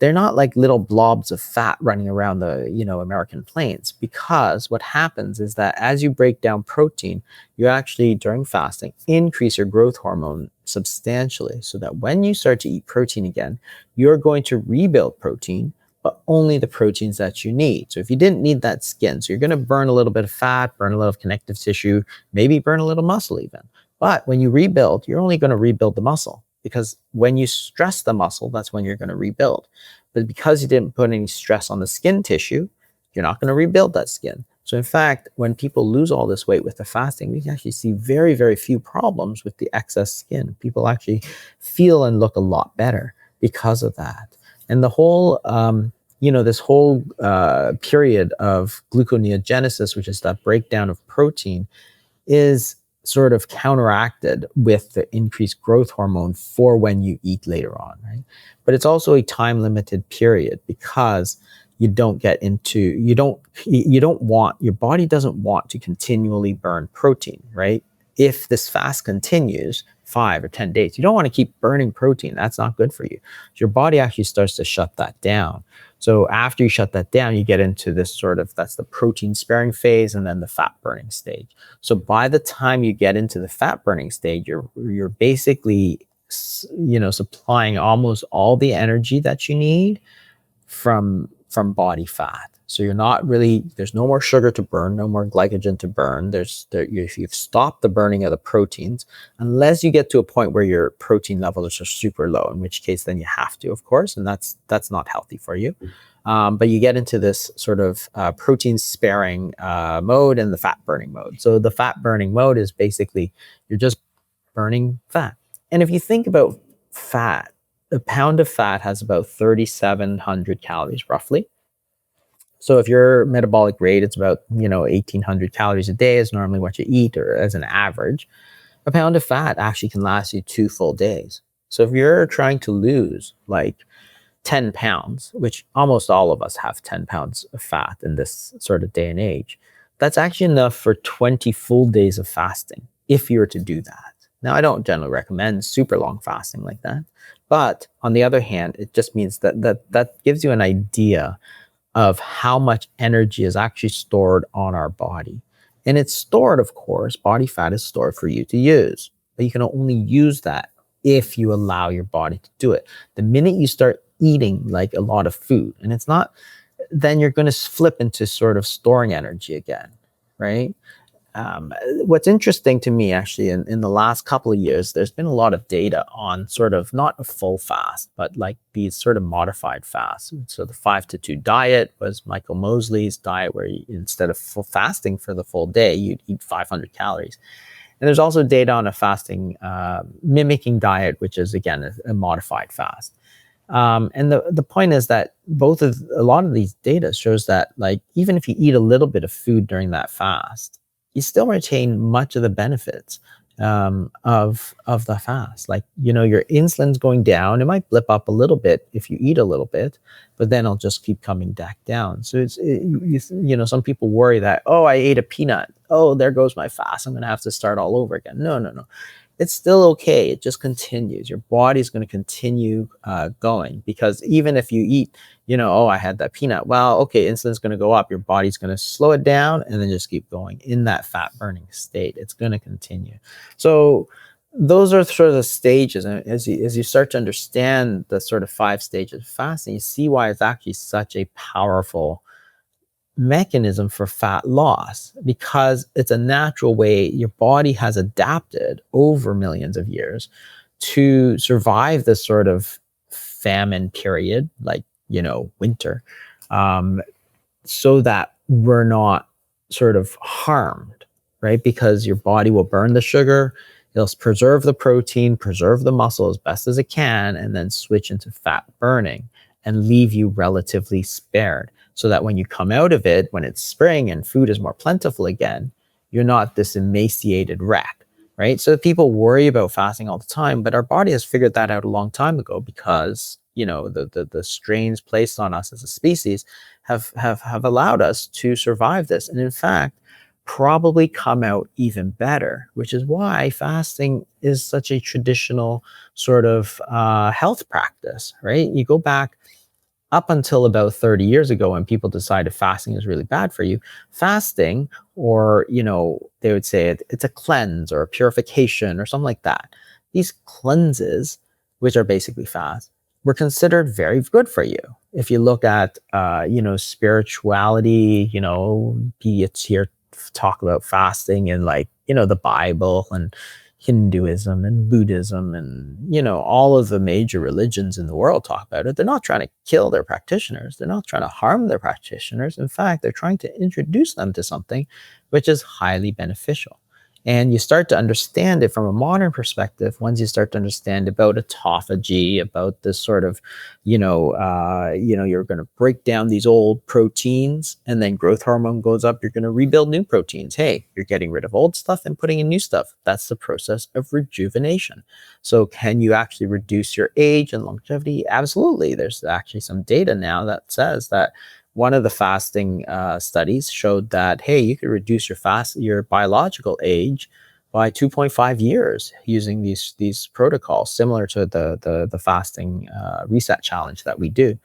they're not like little blobs of fat running around the, American plains, because what happens is that as you break down protein, you actually, during fasting, increase your growth hormone substantially, so that when you start to eat protein again, you're going to rebuild protein, but only the proteins that you need. So if you didn't need that skin, so you're going to burn a little bit of fat, burn a little of connective tissue, maybe burn a little muscle even. But when you rebuild, you're only going to rebuild the muscle, because when you stress the muscle, that's when you're going to rebuild. But because you didn't put any stress on the skin tissue, you're not going to rebuild that skin. So in fact, when people lose all this weight with the fasting, we can actually see very, very few problems with the excess skin. People actually feel and look a lot better because of that. And the whole, this whole period of gluconeogenesis, which is that breakdown of protein, is sort of counteracted with the increased growth hormone for when you eat later on, right? But it's also a time limited period, because your body doesn't want to continually burn protein, right? If this fast continues 5 or 10 days, you don't want to keep burning protein. That's not good for you. Your body actually starts to shut that down. So after you shut that down, you get into this that's the protein sparing phase, and then the fat burning stage. So by the time you get into the fat burning stage, you're basically, supplying almost all the energy that you need from body fat. So you're not really, there's no more sugar to burn, no more glycogen to burn. You've stopped the burning of the proteins, unless you get to a point where your protein levels are super low, in which case then you have to, of course, and that's not healthy for you. But you get into this sort of protein sparing mode and the fat burning mode. So the fat burning mode is basically, you're just burning fat. And if you think about fat, a pound of fat has about 3,700 calories roughly. So if your metabolic rate, it's about, 1,800 calories a day is normally what you eat, or as an average, a pound of fat actually can last you 2 full days. So if you're trying to lose like 10 pounds, which almost all of us have 10 pounds of fat in this sort of day and age, that's actually enough for 20 full days of fasting, if you were to do that. Now, I don't generally recommend super long fasting like that, but on the other hand, it just means that gives you an idea of how much energy is actually stored on our body. And it's stored, of course, body fat is stored for you to use, but you can only use that if you allow your body to do it. The minute you start eating like a lot of food, and it's not, then you're going to flip into sort of storing energy again, right? What's interesting to me, actually, in the last couple of years, there's been a lot of data on sort of not a full fast, but like these sort of modified fasts. So the 5-2 diet was Michael Mosley's diet, where instead of full fasting for the full day, you'd eat 500 calories. And there's also data on a fasting mimicking diet, which is, again, a modified fast. And the point is that a lot of these data shows that, like, even if you eat a little bit of food during that fast, you still retain much of the benefits of the fast. Like, your insulin's going down. It might blip up a little bit if you eat a little bit, but then it'll just keep coming back down. So some people worry that, oh, I ate a peanut. Oh, there goes my fast. I'm going to have to start all over again. No. It's still okay. It just continues. Your body's going to continue going, because even if you eat, oh, I had that peanut. Well, okay, insulin's going to go up. Your body's going to slow it down and then just keep going in that fat burning state. It's going to continue. So those are sort of the stages. And as you start to understand the sort of 5 stages of fasting, you see why it's actually such a powerful mechanism for fat loss, because it's a natural way your body has adapted over millions of years to survive this sort of famine period, like, winter, so that we're not sort of harmed, right? Because your body will burn the sugar, It'll preserve the protein, preserve the muscle as best as it can, and then switch into fat burning and leave you relatively spared, so that when you come out of it, when it's spring and food is more plentiful again, you're not this emaciated wreck, right? So people worry about fasting all the time, but our body has figured that out a long time ago, because the strains placed on us as a species have allowed us to survive this, and in fact probably come out even better, which is why fasting is such a traditional sort of health practice, right? You go back up until about 30 years ago, when people decided fasting is really bad for you, fasting, or, they would say it's a cleanse or a purification or something like that. These cleanses, which are basically fast, were considered very good for you. If you look at, spirituality, it's here talk about fasting in, like, the Bible and Hinduism and Buddhism and, all of the major religions in the world talk about it. They're not trying to kill their practitioners. They're not trying to harm their practitioners. In fact, they're trying to introduce them to something which is highly beneficial. And you start to understand it from a modern perspective once you start to understand about autophagy, about this sort of, you're going to break down these old proteins, and then growth hormone goes up. You're going to rebuild new proteins. Hey, you're getting rid of old stuff and putting in new stuff. That's the process of rejuvenation. So can you actually reduce your age and longevity? Absolutely. There's actually some data now that says that one of the fasting studies showed that, hey, you could reduce your biological age by 2.5 years using these protocols, similar to the fasting reset challenge that we do.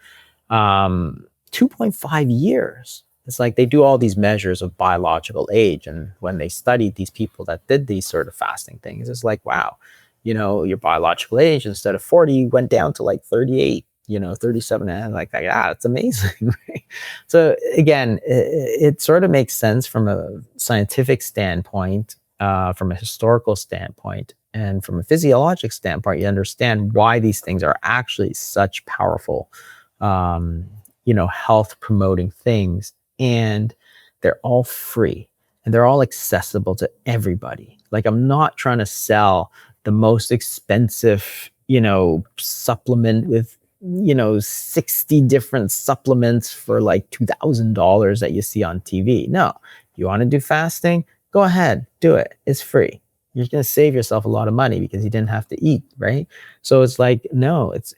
2.5 years. It's like they do all these measures of biological age, and when they studied these people that did these sort of fasting things, it's like, wow, your biological age, instead of 40, went down to like 38. 37, and like that. Yeah, it's amazing, right? So again, it sort of makes sense from a scientific standpoint, from a historical standpoint, and from a physiologic standpoint. You understand why these things are actually such powerful, health promoting things, and they're all free and they're all accessible to everybody. Like, I'm not trying to sell the most expensive, supplement with 60 different supplements for like $2,000 that you see on TV. No, you want to do fasting? Go ahead, do it. It's free. You're going to save yourself a lot of money because you didn't have to eat, right? So it's like, no, it's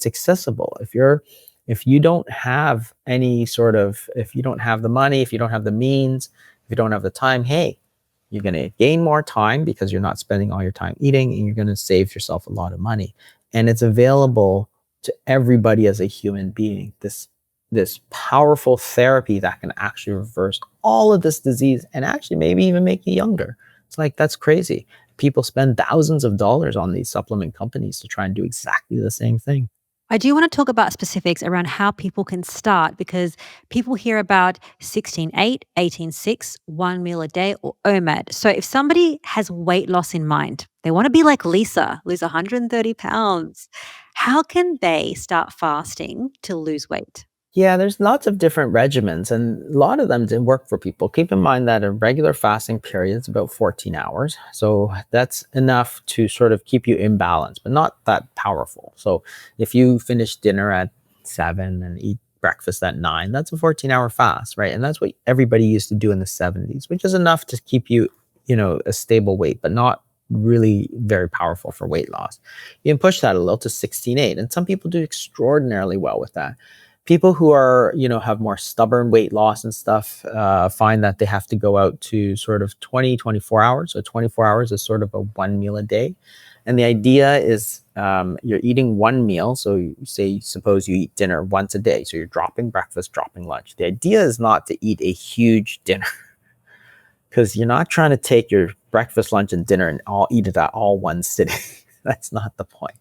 accessible. If you don't have if you don't have the money, if you don't have the means, if you don't have the time, hey, you're going to gain more time because you're not spending all your time eating, and you're going to save yourself a lot of money. And it's available to everybody as a human being, this powerful therapy that can actually reverse all of this disease and actually maybe even make you younger. It's like, that's crazy. People spend thousands of dollars on these supplement companies to try and do exactly the same thing. I do want to talk about specifics around how people can start, because people hear about 16-8, 18-6, 1 meal a day, or OMAD. So if somebody has weight loss in mind, they want to be like Lisa, lose 130 pounds, how can they start fasting to lose weight? Yeah, there's lots of different regimens, and a lot of them didn't work for people. Keep in mind that a regular fasting period is about 14 hours. So that's enough to sort of keep you in balance, but not that powerful. So if you finish dinner at 7 and eat breakfast at 9, that's a 14-hour fast, right? And that's what everybody used to do in the 70s, which is enough to keep you, a stable weight, but not really very powerful for weight loss. You can push that a little to 16-8, and some people do extraordinarily well with that. People who are, have more stubborn weight loss and stuff, find that they have to go out to sort of 24 hours. So 24 hours is sort of a 1 meal a day. And the idea is you're eating one meal. So suppose you eat dinner once a day. So you're dropping breakfast, dropping lunch. The idea is not to eat a huge dinner, because you're not trying to take your breakfast, lunch, and dinner and eat it at all one sitting. That's not the point.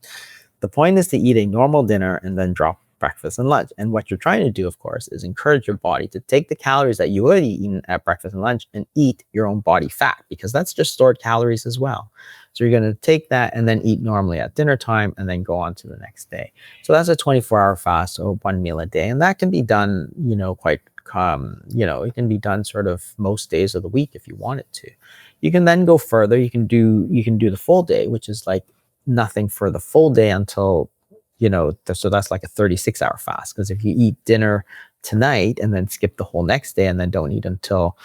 The point is to eat a normal dinner and then drop breakfast and lunch. And what you're trying to do, of course, is encourage your body to take the calories that you would have eaten at breakfast and lunch and eat your own body fat, because that's just stored calories as well. So you're going to take that and then eat normally at dinner time and then go on to the next day. So that's a 24-hour fast, so 1 meal a day. And that can be done, it can be done sort of most days of the week if you want it to. You can then go further. You can do the full day, which is like nothing for the full day until, so that's like a 36-hour fast. Because if you eat dinner tonight and then skip the whole next day and then don't eat until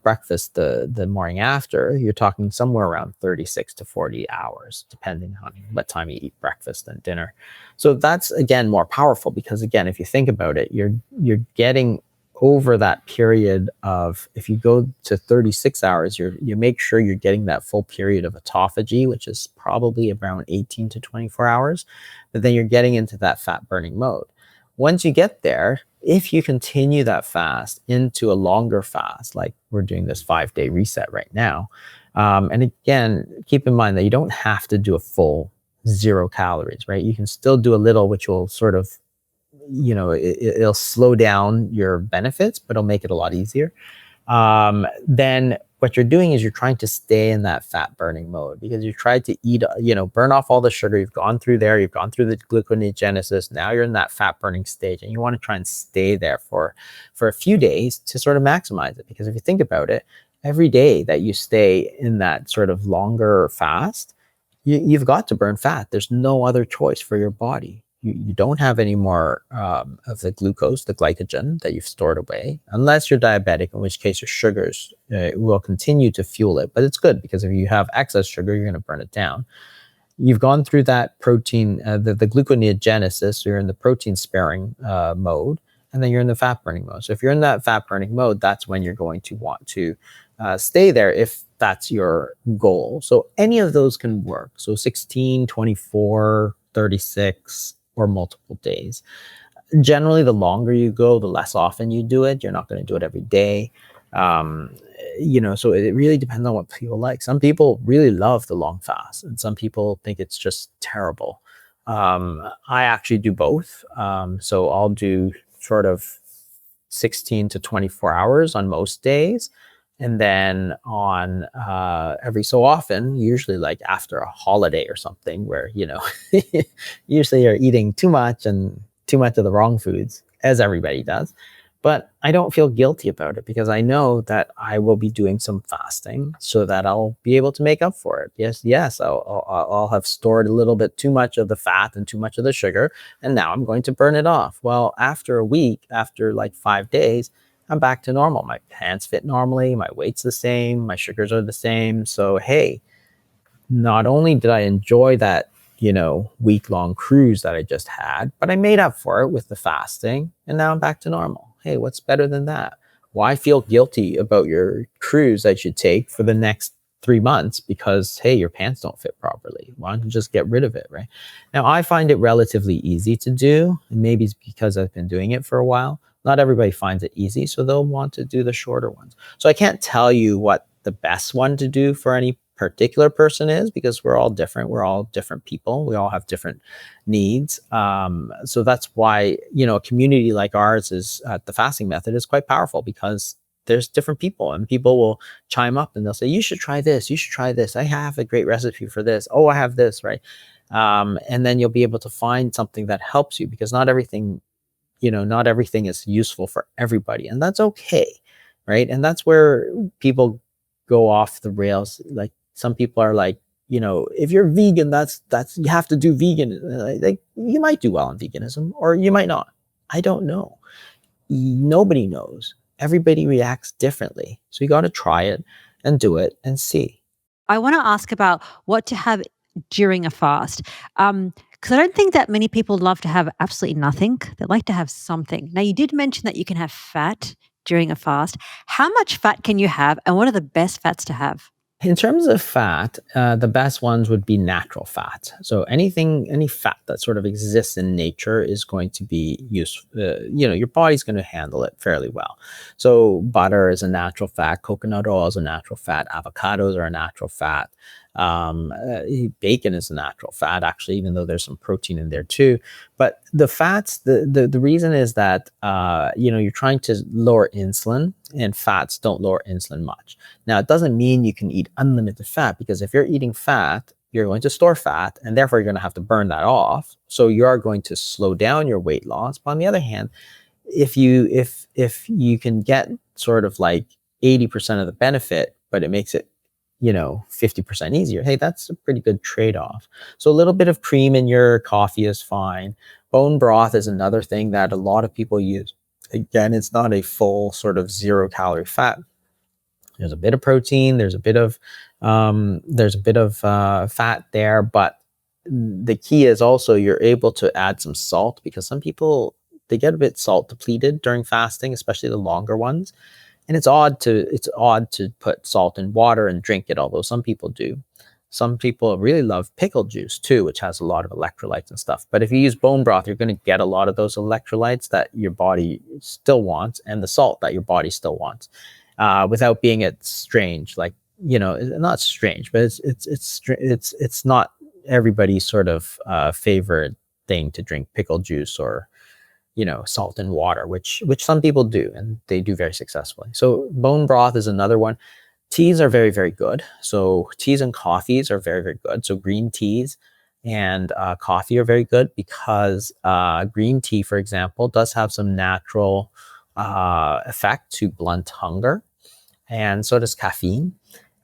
breakfast the morning after, you're talking somewhere around 36 to 40 hours, depending on what time you eat breakfast and dinner. So that's, again, more powerful because, again, if you think about it, you're getting over that period of, if you go to 36 hours, you make sure you're getting that full period of autophagy, which is probably around 18 to 24 hours, but then you're getting into that fat burning mode. Once you get there, if you continue that fast into a longer fast, like we're doing this 5-day reset right now, and again, keep in mind that you don't have to do a full 0 calories, right? You can still do a little, which will sort of, it'll slow down your benefits, but it'll make it a lot easier. Then what you're doing is you're trying to stay in that fat burning mode because you tried to eat, burn off all the sugar. You've gone through there. You've gone through the gluconeogenesis. Now you're in that fat burning stage and you want to try and stay there for a few days to sort of maximize it. Because if you think about it, every day that you stay in that sort of longer fast, you've got to burn fat. There's no other choice for your body. You don't have any more of the glucose, the glycogen that you've stored away, unless you're diabetic, in which case your sugars will continue to fuel it. But it's good because if you have excess sugar, you're going to burn it down. You've gone through that protein, the gluconeogenesis, so you're in the protein sparing mode, and then you're in the fat burning mode. So if you're in that fat burning mode, that's when you're going to want to stay there if that's your goal. So any of those can work. So 16, 24, 36, or multiple days. Generally, the longer you go, the less often you do it. You're not going to do it every day. So it really depends on what people like. Some people really love the long fast, and some people think it's just terrible. I actually do both. So I'll do sort of 16 to 24 hours on most days. And then on every so often, usually like after a holiday or something where, usually you're eating too much and too much of the wrong foods, as everybody does. But I don't feel guilty about it because I know that I will be doing some fasting so that I'll be able to make up for it. Yes, I'll have stored a little bit too much of the fat and too much of the sugar, and now I'm going to burn it off. Well, after a week, after like 5 days, I'm back to normal. My hands fit normally, my weight's the same, my sugars are the same. So, hey, not only did I enjoy that, week-long cruise that I just had, but I made up for it with the fasting, and now I'm back to normal. Hey, what's better than that? Why feel guilty about your cruise that you take for the next 3 months because, hey, your pants don't fit properly? Why don't you just get rid of it, right? Now, I find it relatively easy to do, and maybe it's because I've been doing it for a while. Not everybody finds it easy, so they'll want to do the shorter ones. So I can't tell you what the best one to do for any particular person is because we're all different. We're all different people. We all have different needs. So that's why, a community like ours is the fasting method is quite powerful because there's different people and people will chime up and they'll say, you should try this. You should try this. I have a great recipe for this. Oh, I have this, right? And then you'll be able to find something that helps you because not everything is useful for everybody, and that's okay, right? And that's where people go off the rails. Like some people are like, if you're vegan, that's you have to do vegan. Like you might do well on veganism, or you might not. I don't know. Nobody knows. Everybody reacts differently, so you got to try it and do it and see. I want to ask about what to have during a fast. Because I don't think that many people love to have absolutely nothing. They like to have something. Now, you did mention that you can have fat during a fast. How much fat can you have, and what are the best fats to have? In terms of fat, the best ones would be natural fat. So any fat that sort of exists in nature is going to be useful. Your body's going to handle it fairly well. So butter is a natural fat. Coconut oil is a natural fat. Avocados are a natural fat. Bacon is a natural fat, actually, even though there's some protein in there too. But the fats, the reason is that you're trying to lower insulin, and fats don't lower insulin much. Now, it doesn't mean you can eat unlimited fat, because if you're eating fat, you're going to store fat, and therefore you're going to have to burn that off. So you are going to slow down your weight loss. But on the other hand, if you can get sort of like 80% of the benefit, but it makes it 50% easier. Hey, that's a pretty good trade-off. So a little bit of cream in your coffee is fine. Bone broth is another thing that a lot of people use. Again, it's not a full sort of 0-calorie fat. There's a bit of protein, there's a bit of fat there, but the key is also you're able to add some salt, because some people, they get a bit salt depleted during fasting, especially the longer ones. And it's odd to put salt in water and drink it, although some people do. Some people really love pickle juice too, which has a lot of electrolytes and stuff. But if you use bone broth, you're going to get a lot of those electrolytes that your body still wants, and the salt that your body still wants, without being it strange. Like, not strange, but it's not everybody's sort of favorite thing to drink pickle juice or salt and water, which some people do, and they do very successfully. So bone broth is another one. Teas are very, very good. So teas and coffees are very, very good. So green teas and coffee are very good, because green tea, for example, does have some natural effect to blunt hunger, and so does caffeine.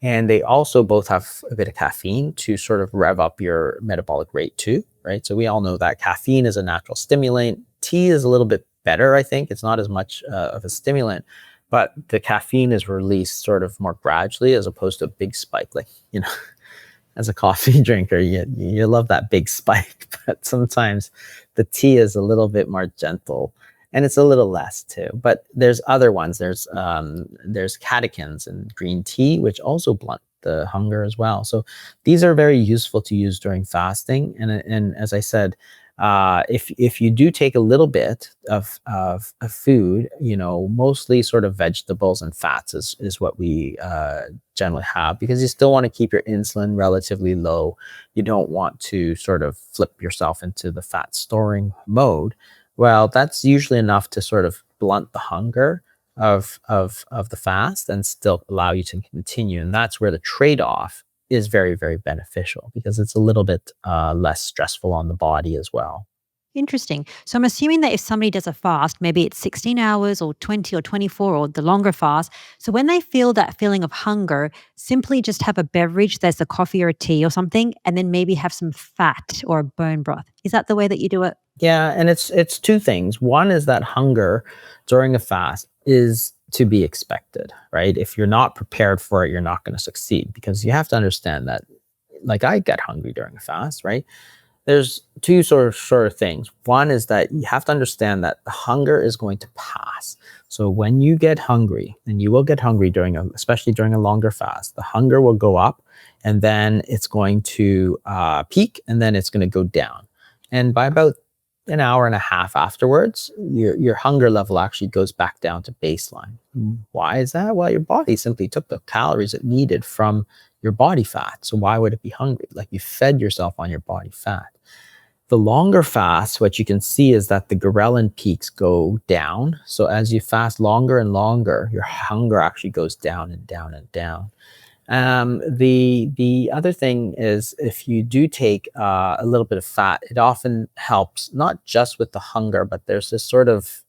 And they also both have a bit of caffeine to sort of rev up your metabolic rate too, right? So we all know that caffeine is a natural stimulant. Tea is a little bit better, I think. It's not as much of a stimulant, but the caffeine is released sort of more gradually, as opposed to a big spike. Like, as a coffee drinker, you love that big spike, but sometimes the tea is a little bit more gentle, and it's a little less too. But there's other ones. There's catechins in green tea, which also blunt the hunger as well. So these are very useful to use during fasting. And as I said, if you do take a little bit of food, mostly sort of vegetables and fats is what we generally have, because you still want to keep your insulin relatively low. You don't want to sort of flip yourself into the fat storing mode. Well, that's usually enough to sort of blunt the hunger of the fast and still allow you to continue. And that's where the trade-off is very, very beneficial, because it's a little bit less stressful on the body as well. Interesting. So I'm assuming that if somebody does a fast, maybe it's 16 hours or 20 or 24 or the longer fast. So when they feel that feeling of hunger, simply just have a beverage, there's a coffee or a tea or something, and then maybe have some fat or a bone broth. Is that the way that you do it? Yeah, and it's two things. One is that hunger during a fast is to be expected, right? If you're not prepared for it, you're not going to succeed, because you have to understand that, like, I get hungry during a fast, right? There's two sort of things. One is that you have to understand that the hunger is going to pass. So when you get hungry, and you will get hungry especially during a longer fast, the hunger will go up, and then it's going to peak, and then it's going to go down. And by about an hour and a half afterwards, your hunger level actually goes back down to baseline. Why is that? Well, your body simply took the calories it needed from your body fat. So why would it be hungry? Like, you fed yourself on your body fat. The longer fast, what you can see is that the ghrelin peaks go down. So as you fast longer and longer, your hunger actually goes down and down and down. The other thing is, if you do take a little bit of fat, it often helps, not just with the hunger, but there's this sort of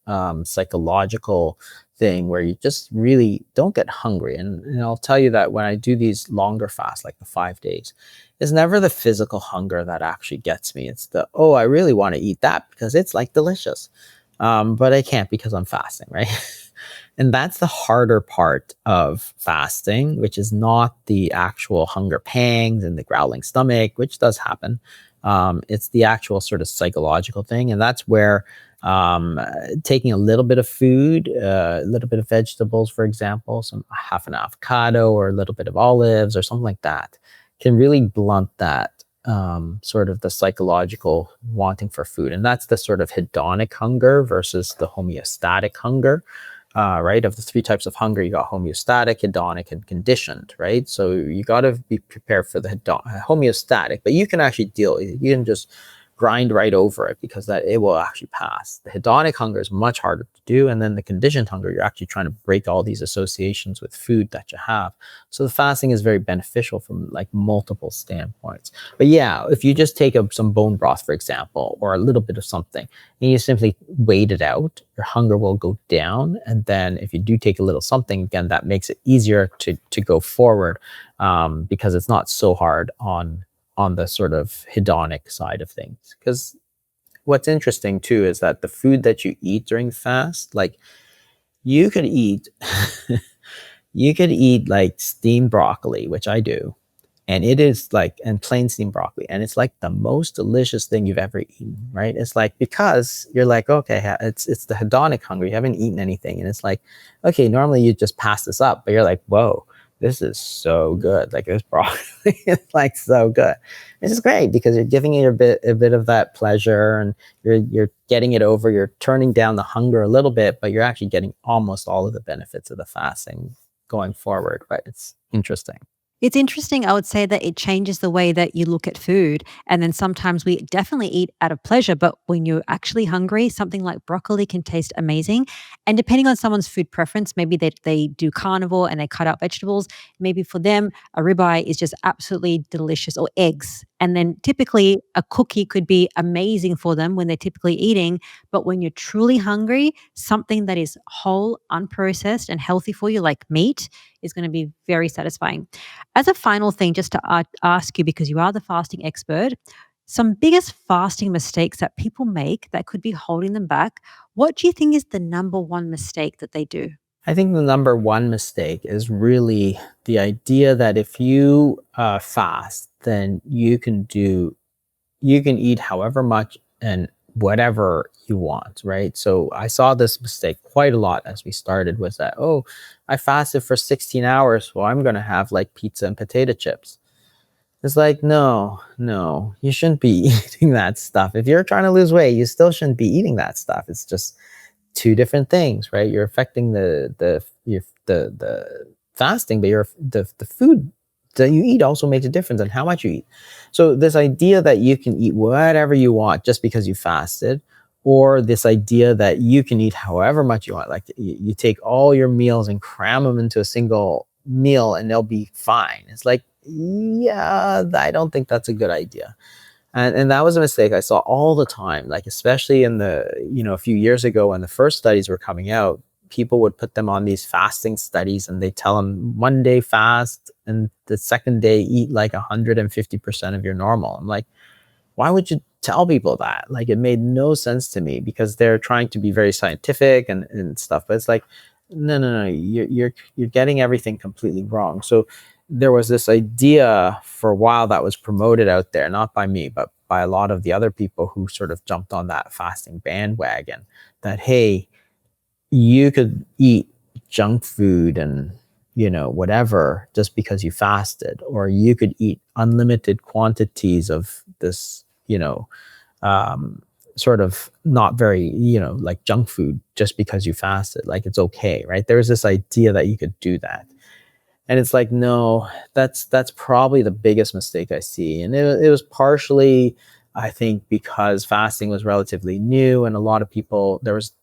psychological thing where you just really don't get hungry. And I'll tell you that when I do these longer fasts, like the 5 days, it's never the physical hunger that actually gets me. It's the, oh, I really want to eat that because it's like delicious. But I can't because I'm fasting, right? And that's the harder part of fasting, which is not the actual hunger pangs and the growling stomach, which does happen. It's the actual sort of psychological thing. And that's where taking a little bit of food, a little bit of vegetables, for example, half an avocado or a little bit of olives or something like that, can really blunt that sort of the psychological wanting for food. And that's the sort of hedonic hunger versus the homeostatic hunger. Right? Of the three types of hunger, you got homeostatic, hedonic, and conditioned, right? So you got to be prepared for the homeostatic, but you can actually you can just grind right over it because that it will actually pass. The hedonic hunger is much harder to do. And then the conditioned hunger, you're actually trying to break all these associations with food that you have. So the fasting is very beneficial from like multiple standpoints. But yeah, if you just take some bone broth, for example, or a little bit of something, and you simply wait it out, your hunger will go down. And then if you do take a little something, again, that makes it easier to go forward, because it's not so hard on the sort of hedonic side of things. Because what's interesting too is that the food that you eat during fast, like you could eat, you could eat like steamed broccoli, which I do, and it is like, and plain steamed broccoli, and it's like the most delicious thing you've ever eaten, right? It's like, because you're like, okay, it's the hedonic hunger, you haven't eaten anything, and it's like, okay, normally you just pass this up, but you're like, whoa, this is so good. Like this broccoli is like so good. This is great because you're giving it a bit of that pleasure, and you're getting it over. You're turning down the hunger a little bit, but you're actually getting almost all of the benefits of the fasting going forward. But it's interesting. It's interesting. I would say that it changes the way that you look at food. And then sometimes we definitely eat out of pleasure, but when you're actually hungry, something like broccoli can taste amazing. And depending on someone's food preference, maybe they do carnivore and they cut out vegetables. Maybe for them, a ribeye is just absolutely delicious, or eggs. And then typically a cookie could be amazing for them when they're typically eating. But when you're truly hungry, something that is whole, unprocessed, and healthy for you, like meat, is going to be very satisfying. As a final thing, just to ask you, because you are the fasting expert, some biggest fasting mistakes that people make that could be holding them back, what do you think is the number one mistake that they do? I think the number one mistake is really the idea that if you fast, then you can eat however much and whatever you want, right? So I saw this mistake quite a lot as we started, was that, oh, I fasted for 16 hours, well, I'm going to have like pizza and potato chips. It's like, no, you shouldn't be eating that stuff. If you're trying to lose weight, you still shouldn't be eating that stuff. It's just two different things, right? You're affecting the fasting, but the food that you eat also makes a difference on how much you eat. So this idea that you can eat whatever you want just because you fasted, or this idea that you can eat however much you want, like you take all your meals and cram them into a single meal and they'll be fine. It's like, yeah, I don't think that's a good idea. And that was a mistake I saw all the time, like especially in a few years ago when the first studies were coming out. People would put them on these fasting studies and they tell them one day fast and the second day eat like 150% of your normal. I'm like, why would you tell people that? Like, it made no sense to me, because they're trying to be very scientific and stuff. But it's like, no, you're getting everything completely wrong. So there was this idea for a while that was promoted out there, not by me, but by a lot of the other people who sort of jumped on that fasting bandwagon, that, hey, you could eat junk food and whatever just because you fasted, or you could eat unlimited quantities of this sort of not very like junk food just because you fasted, like it's okay, right? There's this idea that you could do that, and it's like, no, that's probably the biggest mistake I see. And it was partially, I think, because fasting was relatively new, and a lot of people, there was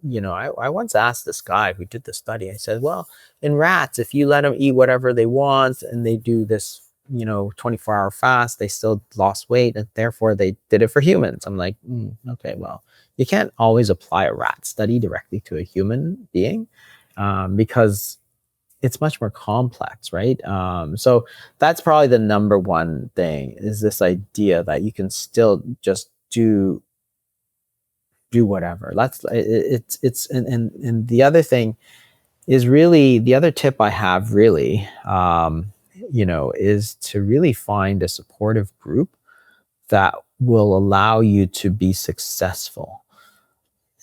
I once asked this guy who did the study, I said, well, in rats, if you let them eat whatever they want and they do this, 24-hour fast, they still lost weight, and therefore they did it for humans. I'm like, okay, well, you can't always apply a rat study directly to a human being, because it's much more complex, right? So that's probably the number one thing, is this idea that you can still just do whatever. And the other thing is, really, the other tip I have really, is to really find a supportive group that will allow you to be successful.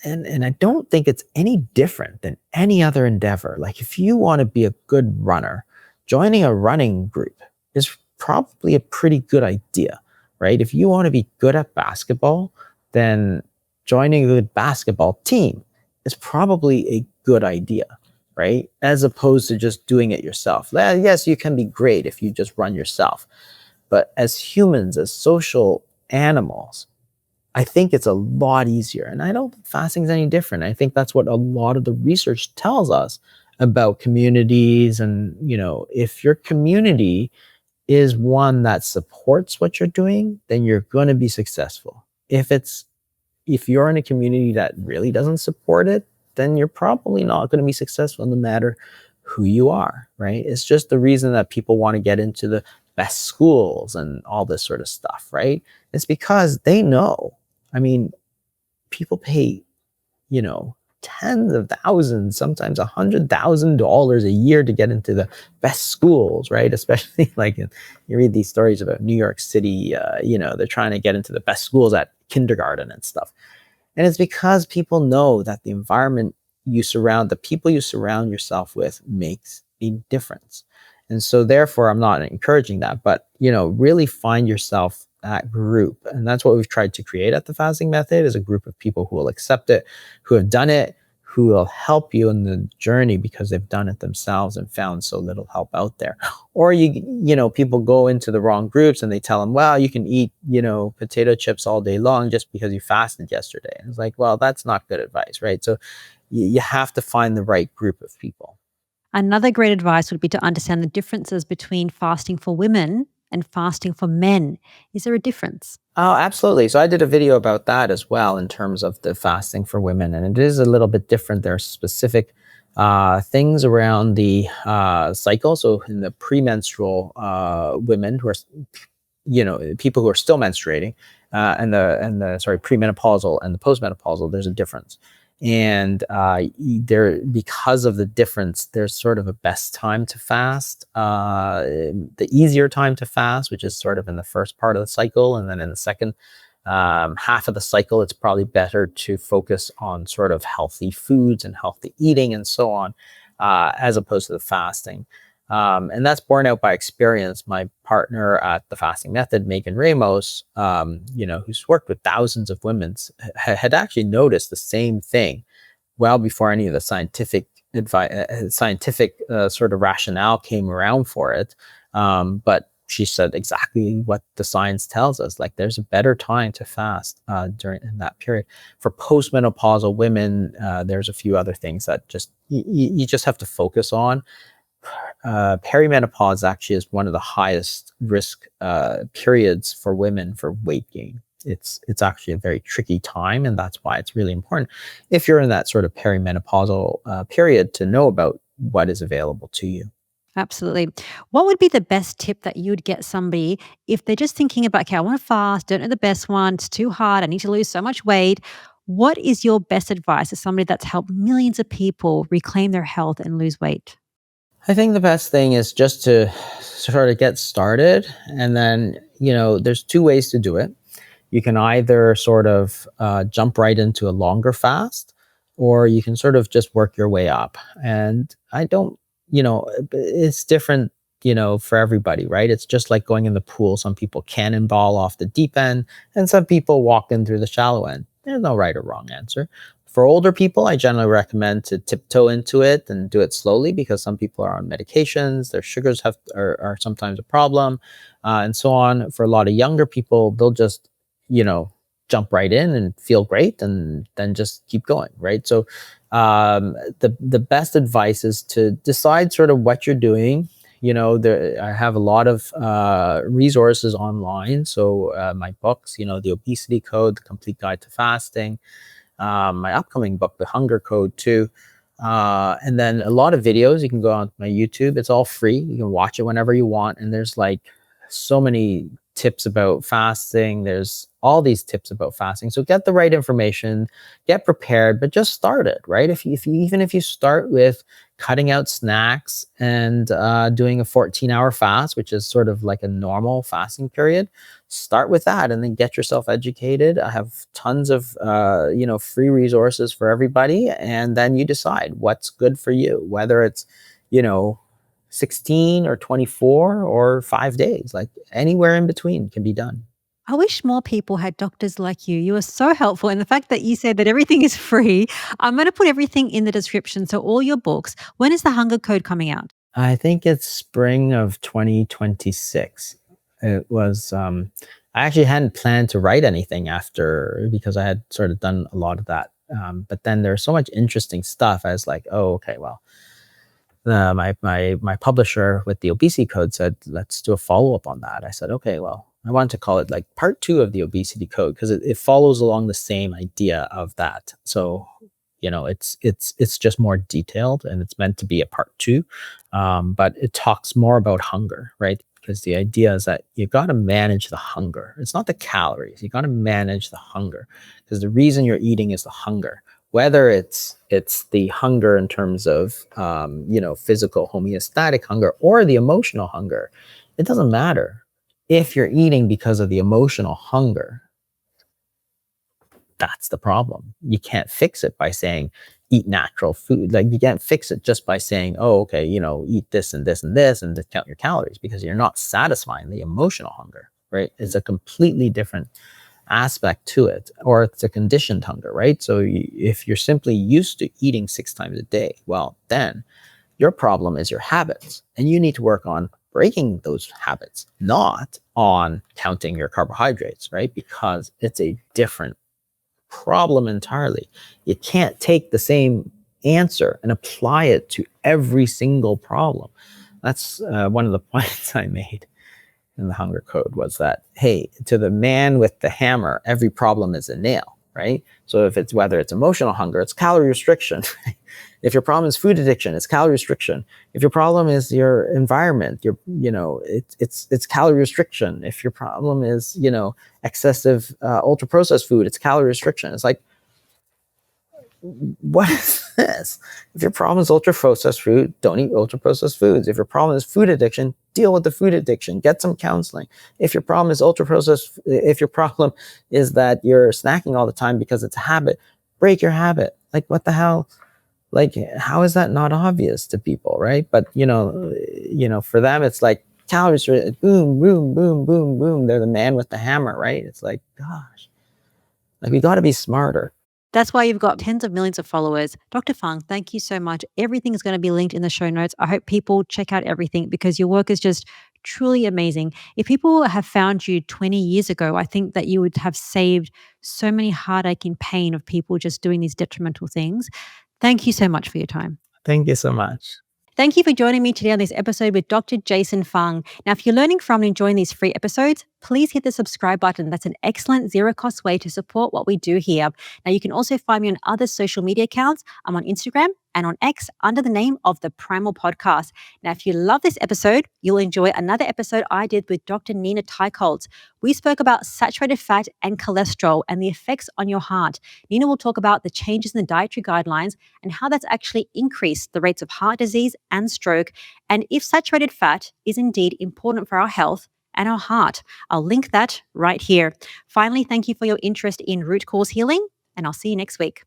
And I don't think it's any different than any other endeavor. Like, if you want to be a good runner, joining a running group is probably a pretty good idea, right? If you want to be good at basketball, then joining a good basketball team is probably a good idea, right? As opposed to just doing it yourself. Yes, you can be great if you just run yourself. But as humans, as social animals, I think it's a lot easier. And I don't think fasting is any different. I think that's what a lot of the research tells us about communities. And, if your community is one that supports what you're doing, then you're going to be successful. If you're in a community that really doesn't support it, then you're probably not going to be successful no matter who you are, right? It's just the reason that people want to get into the best schools and all this sort of stuff, right? It's because they know. I mean, people pay, tens of thousands, sometimes $100,000 a year to get into the best schools, right? Especially you read these stories about New York City, they're trying to get into the best schools at kindergarten and stuff. And it's because people know that the people you surround yourself with makes a difference. And so therefore, I'm not encouraging that, but, really find yourself that group. And that's what we've tried to create at the Fasting Method, is a group of people who will accept it, who have done it, who will help you in the journey because they've done it themselves and found so little help out there. Or people go into the wrong groups and they tell them, well, you can eat, potato chips all day long just because you fasted yesterday. And it's like, well, that's not good advice, right? So you have to find the right group of people. Another great advice would be to understand the differences between fasting for women and fasting for men. Is there a difference? Oh, absolutely. So I did a video about that as well in terms of the fasting for women, and it is a little bit different. There are specific things around the cycle. So in the premenstrual women who are, people who are still menstruating, and the premenopausal and the postmenopausal, there's a difference. And because of the difference, there's sort of a best time to fast, the easier time to fast, which is sort of in the first part of the cycle. And then in the second half of the cycle, it's probably better to focus on sort of healthy foods and healthy eating and so on, as opposed to the fasting. And that's borne out by experience. My partner at the Fasting Method, Megan Ramos, who's worked with thousands of women, had actually noticed the same thing well before any of the scientific sort of rationale came around for it. But she said exactly what the science tells us. Like, there's a better time to fast during that period. For postmenopausal women, there's a few other things that you just have to focus on. Perimenopause actually is one of the highest risk periods for women for weight gain. It's actually a very tricky time, and that's why it's really important, if you're in that sort of perimenopausal period, to know about what is available to you. Absolutely. What would be the best tip that you'd get somebody if they're just thinking about, okay, I want to fast, don't know the best one, it's too hard, I need to lose so much weight. What is your best advice to somebody that's helped millions of people reclaim their health and lose weight? I think the best thing is just to sort of get started. And then, there's two ways to do it. You can either sort of jump right into a longer fast, or you can sort of just work your way up. And it's different, for everybody, right? It's just like going in the pool. Some people cannonball off the deep end, and some people walk in through the shallow end. There's no right or wrong answer. For older people, I generally recommend to tiptoe into it and do it slowly, because some people are on medications, their sugars are sometimes a problem, and so on. For a lot of younger people, they'll just, jump right in and feel great, and then just keep going, right? So the best advice is to decide sort of what you're doing. I have a lot of resources online. So my books, the Obesity Code, the Complete Guide to Fasting, my upcoming book, The Hunger Code, too. And then a lot of videos. You can go on my YouTube. It's all free. You can watch it whenever you want. And there's so many tips about fasting. There's all these tips about fasting. So get the right information, get prepared, but just start it, right? Even if you start with cutting out snacks and doing a 14-hour fast, which is sort of like a normal fasting period, start with that and then get yourself educated. I have tons of free resources for everybody, and then you decide what's good for you, whether it's 16 or 24 or 5 days, like anywhere in between can be done. I wish more people had doctors like you. You are so helpful. And the fact that you said that everything is free, I'm going to put everything in the description. So, all your books. When is the Hunger Code coming out? I think it's spring of 2026. It was I actually hadn't planned to write anything after, because I had sort of done a lot of that. But then there's so much interesting stuff. I was like, oh, okay, well, my publisher with the obesity code said, let's do a follow up on that. I said, okay, well, I wanted to call it like part 2 of the obesity code, because it follows along the same idea of that. So, it's just more detailed, and it's meant to be a part 2. But it talks more about hunger, right? Because the idea is that you got to manage the hunger. It's not the calories. You got to manage the hunger, because the reason you're eating is the hunger. Whether it's the hunger in terms of physical homeostatic hunger or the emotional hunger, it doesn't matter. If you're eating because of the emotional hunger, that's the problem. You can't fix it by saying eat natural food. Like, you can't fix it just by saying, oh, okay, eat this and this and this and count your calories, because you're not satisfying the emotional hunger, right? It's a completely different aspect to it, or it's a conditioned hunger, right? So if you're simply used to eating 6 times a day, well, then your problem is your habits, and you need to work on breaking those habits, not on counting your carbohydrates, right? Because it's a different problem entirely. You can't take the same answer and apply it to every single problem. That's one of the points I made in the hunger code, was that, hey, to the man with the hammer, every problem is a nail, right? So whether it's emotional hunger, it's calorie restriction. If your problem is food addiction, it's calorie restriction. If your problem is your environment, it's calorie restriction. If your problem is, excessive ultra processed food, it's calorie restriction. It's like, what is this? If your problem is ultra processed food, don't eat ultra processed foods. If your problem is food addiction, deal with the food addiction, get some counseling. If your problem is if your problem is that you're snacking all the time because it's a habit, break your habit. Like, what the hell? Like, how is that not obvious to people, right? But for them, it's like calories, boom, boom, boom, boom, boom. They're the man with the hammer, right? It's like, gosh, like, we got to be smarter. That's why you've got tens of millions of followers. Dr. Fung, thank you so much. Everything is going to be linked in the show notes. I hope people check out everything, because your work is just truly amazing. If people have found you 20 years ago, I think that you would have saved so many heartache and pain of people just doing these detrimental things. Thank you so much for your time. Thank you so much. Thank you for joining me today on this episode with Dr. Jason Fung. Now, if you're learning from and enjoying these free episodes, please hit the subscribe button. That's an excellent zero-cost way to support what we do here. Now, you can also find me on other social media accounts. I'm on Instagram and on X under the name of the Primal Podcast. Now, if you love this episode, you'll enjoy another episode I did with Dr. Nina Teicholz. We spoke about saturated fat and cholesterol and the effects on your heart. Nina will talk about the changes in the dietary guidelines and how that's actually increased the rates of heart disease and stroke, and if saturated fat is indeed important for our health and our heart. I'll link that right here. Finally, thank you for your interest in root cause healing, and I'll see you next week.